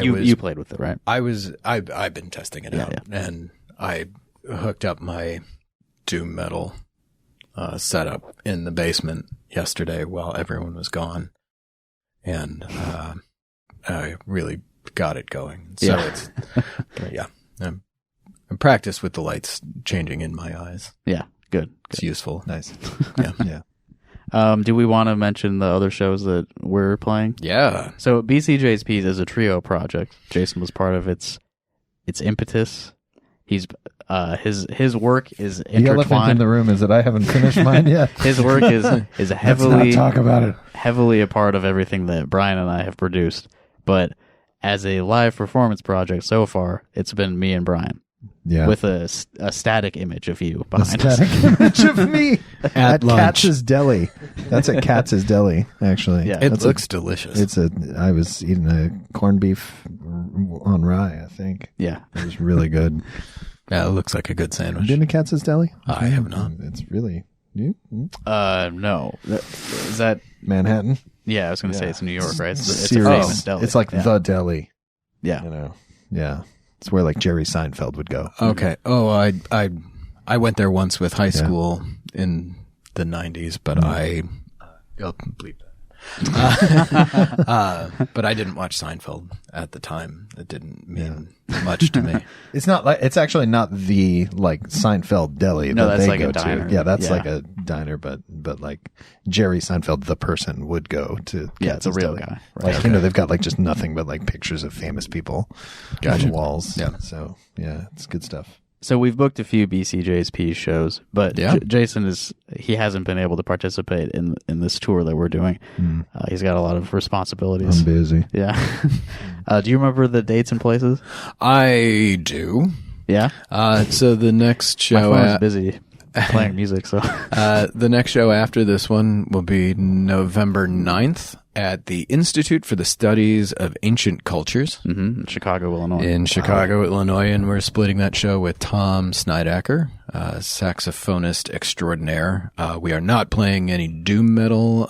new. You played with it, right? I've been testing it out, and I hooked up my doom metal setup in the basement yesterday while everyone was gone, and I really got it going. So it's I practice with the lights changing in my eyes. Yeah, good. It's useful. Nice. Yeah. Yeah. Do we want to mention the other shows that we're playing? Yeah. So BCJsPs is a trio project. Jason was part of its impetus. He's his work is intertwined. The elephant in the room is that I haven't finished mine yet. His work is heavily Let's not talk about it. Heavily a part of everything that Brian and I have produced. But as a live performance project so far, it's been me and Brian. Yeah. With a static image of you behind a static image of me at lunch. Katz's Deli. That's at Katz's Deli, actually. Yeah. It looks delicious. I was eating a corned beef on rye, I think. Yeah. It was really good. Yeah, it looks like a good sandwich. Been to Katz's Deli? I have not. It's really you? No. Is that Manhattan? Yeah, I was going to say it's New York, right? It's a Serious. famous deli. It's like the deli. Yeah. You know. Yeah. It's where like Jerry Seinfeld would go. Okay. Oh, I went there once with high school in the 90s, but I'll bleep that. But I didn't watch Seinfeld at the time. It didn't mean much to me. It's not like it's actually not the like Seinfeld deli No, that that's they like go a diner. to. Yeah, that's Yeah. like a diner, but like Jerry Seinfeld, the person, would go to. Yeah, it's a Katz's real Deli. guy. Right. Like they've got like just nothing but like pictures of famous people on the walls. Yeah. So yeah, it's good stuff. So we've booked a few BCJsPs shows, but Yeah. Jason he hasn't been able to participate in this tour that we're doing. He's got a lot of responsibilities. I'm busy. Yeah. Do you remember the dates and places? I do. Yeah. So the next My show phone's busy playing music, so the next show after this one will be November 9th at the Institute for the Studies of Ancient Cultures in Chicago, Illinois. in Chicago, Illinois, and we're splitting that show with Tom Snidacker, saxophonist extraordinaire. We are not playing any doom metal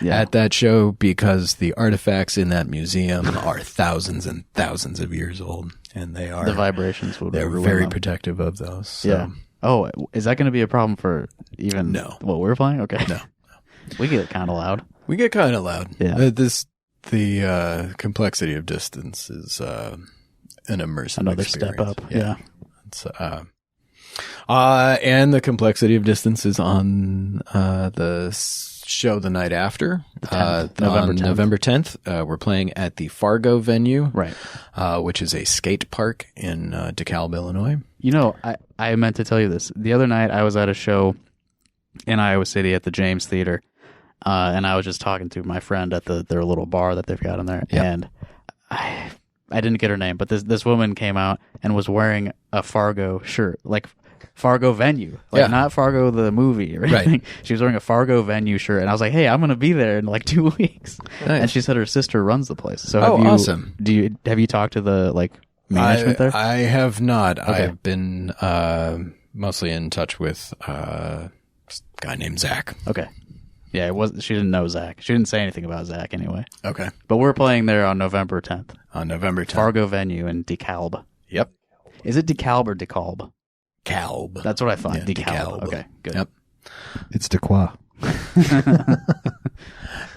at that show because the artifacts in that museum are thousands and thousands of years old, and they are The vibrations would they're ruin very them. protective of those. So. Yeah. Oh, is that going to be a problem for even what we're playing? Okay. No. We get kind of loud. We get kind of loud. Yeah. The complexity of distance is an immersive Another experience. step up. Yeah. It's, and the complexity of distance is on the show the night after. November 10th. We're playing at the Fargo venue, Right. which is a skate park in DeKalb, Illinois. You know, I meant to tell you this. The other night I was at a show in Iowa City at the James Theater, and I was just talking to my friend at their little bar that they've got in there, and I didn't get her name, but this woman came out and was wearing a Fargo shirt, like Fargo venue, like not Fargo the movie or anything. Right. She was wearing a Fargo venue shirt, and I was like, "Hey, I'm going to be there in like 2 weeks." Nice. And she said her sister runs the place. So awesome. Have you talked to the management there? I have not. Okay. I've been mostly in touch with a guy named Zach. Okay. Yeah, she didn't know Zach. She didn't say anything about Zach anyway. Okay. But we're playing there on November 10th. On November 10th. Fargo venue in DeKalb. Yep. Is it DeKalb or DeKalb? Kalb. That's what I thought. Yeah, DeKalb. Okay, good. Yep. It's DeQuois.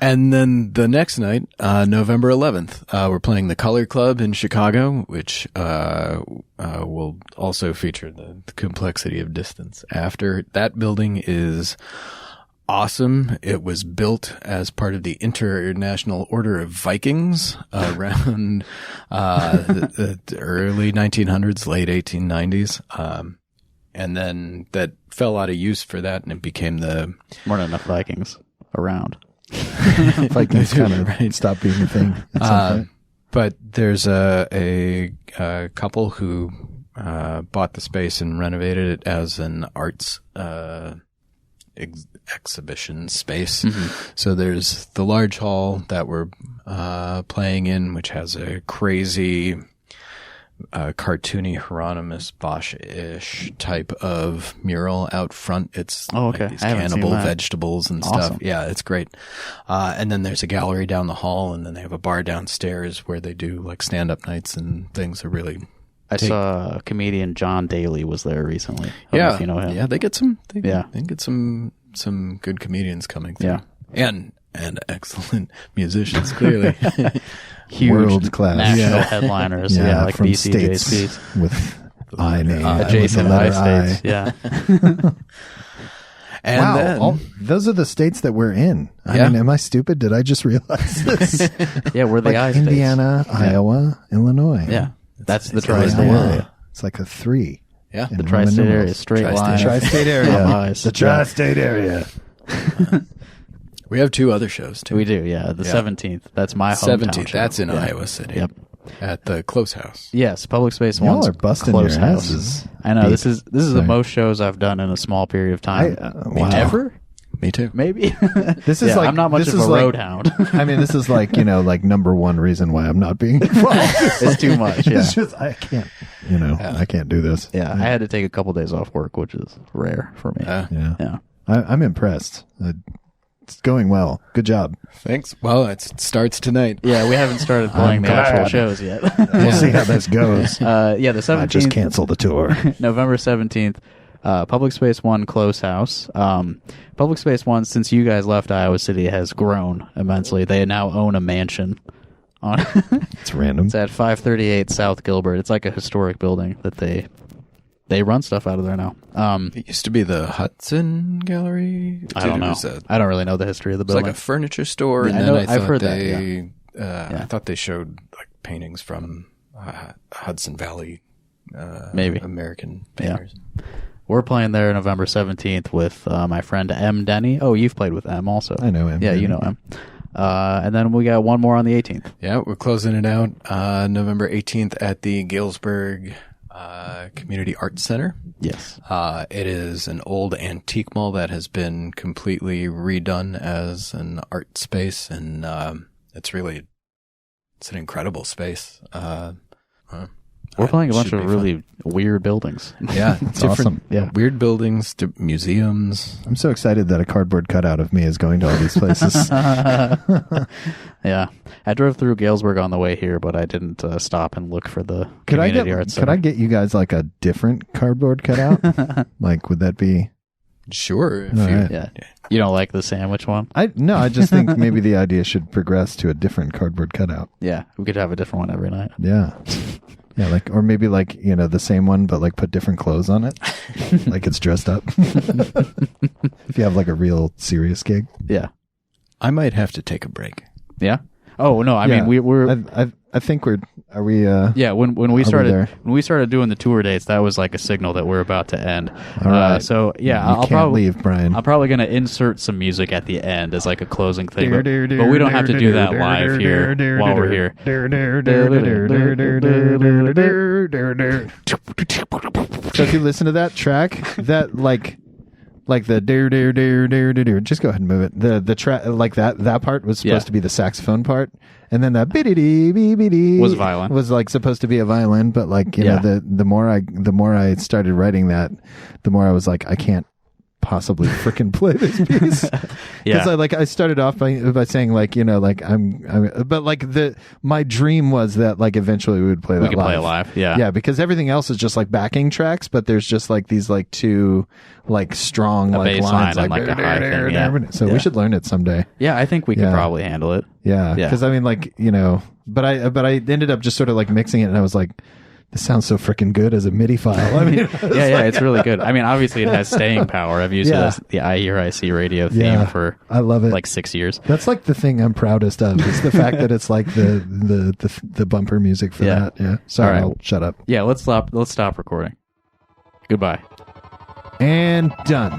And then the next night, November 11th, we're playing the Color Club in Chicago, which will also feature the complexity of distance. After that building is awesome. It was built as part of the International Order of Vikings around the early 1900s, late 1890s. And then that fell out of use for that, and it became the More than enough Vikings around. Vikings kind of stopped being a thing. at some point. But there's a couple who bought the space and renovated it as an arts exhibition space. Mm-hmm. So there's the large hall that we're playing in, which has a crazy cartoony Hieronymus Bosch-ish type of mural out front. It's okay. like these I haven't seen cannibal that. vegetables and Awesome. stuff. Yeah, it's great. And then there's a gallery down the hall, and then they have a bar downstairs where they do like stand-up nights and things. Are really I saw comedian John Daly was there recently. I don't know if you know him. Yeah, they get some. They Yeah. get some good comedians coming through. Yeah. And excellent musicians, clearly. Huge World class. national headliners. Yeah, like from BCJsPs. states with I name Adjacent with the I letter states. Yeah. And wow, then, those are the states that we're in. I Yeah. mean, am I stupid? Did I just realize this? Yeah, we're the like I states. Indiana, Iowa, Illinois. Yeah, that's the It's tri-state Iowa. area. It's like a 3. yeah. in The Roman tri-state area, numerals. straight Tri-state. line. Tri-state area. Eyes. The tri-state area. We have 2 other shows too. We do, yeah. The 17th. That's my hometown 17th. show. That's in Yeah. Iowa City. Yep. At the Close House. Yes, Public Space Y'all One's are busting close your house. asses. I know Beat. this is the Sorry. most shows I've done in a small period of time. Wow. Ever? Me too. Maybe. This is Yeah, like I'm not much this of is a like- road hound. I mean, this is like, like number one reason why I'm not being involved. It's too much. Yeah. It's just, I can't, I can't do this. Yeah, I had to take a couple days off work, which is rare for me. Yeah. Yeah. I'm impressed. It's going well. Good job. Thanks. Well, it starts tonight. Yeah, we haven't started playing the actual shows yet. We'll see how this goes. Yeah, the I just 17th, cancel the tour. November 17th, Public Space One Close House. Public Space One, since you guys left Iowa City, has grown immensely. They now own a mansion. It's random. It's at 538 South Gilbert. It's like a historic building that they run stuff out of there now. It used to be the Hudson Gallery. I don't It know. was I don't really know the history of the It's building. like a furniture store, and I then know- I I've thought heard that, I thought they showed like paintings from Hudson Valley, Maybe. American painters. We're playing there November 17th with my friend M. Denny. Oh, you've played with M also. I know him. Yeah, you know him. And then we got one more on the 18th. Yeah, we're closing it out November 18th at the Galesburg Community Arts Center. Yes. It is an old antique mall that has been completely redone as an art space, and it's an incredible space. We're playing a bunch should of be really weird buildings. Yeah, It's awesome. Yeah. Weird buildings, museums. I'm so excited that a cardboard cutout of me is going to all these places. Yeah. I drove through Galesburg on the way here, but I didn't stop and look for the Could I community arts get you center. guys like a different cardboard cutout? Like, would that be? Sure. If All you, right. Yeah. You don't like the sandwich one? I just think maybe the idea should progress to a different cardboard cutout. Yeah. We could have a different one every night. Yeah. Yeah, or maybe the same one, but like put different clothes on it. Like it's dressed up. If you have like a real serious gig. Yeah. I might have to take a break. Yeah. Oh no! I mean, we're I think are we? yeah. When we there? started doing the tour dates, that was like a signal that we're about to end. All right. So yeah, You I'll can't probably leave, Brian. I'm probably gonna insert some music at the end as like a closing thing, but we don't have to do that live here while we're here. So if you listen to that track, that like the do, just go ahead and move it. The track like that part was supposed to be the saxophone part, and then that biddy Was violin. was like supposed to be a violin, but like you know the more I started writing that, the more I was like I can't possibly freaking play this piece. Yeah. Because I started off by saying like but like my dream was that like eventually we would play that We could live. play it live. Yeah. Yeah, because everything else is just like backing tracks, but there's just like these like two like strong A like bass lines line and, like, a high thing, yeah. So Yeah. we should learn it someday. Yeah, I think we could Yeah. probably handle it. Yeah, Yeah. because I mean like but I ended up just sort of like mixing it, and I was like, this sounds so freaking good as a MIDI file. I mean, Yeah, it's really good. I mean, obviously it has staying power. I've used it as the iHearIC radio theme for I love it. like 6 years. That's like the thing I'm proudest of is the fact that it's like the bumper music for Yeah. that. Yeah. Sorry, All right. I'll shut up. Yeah, let's stop recording. Goodbye. And done.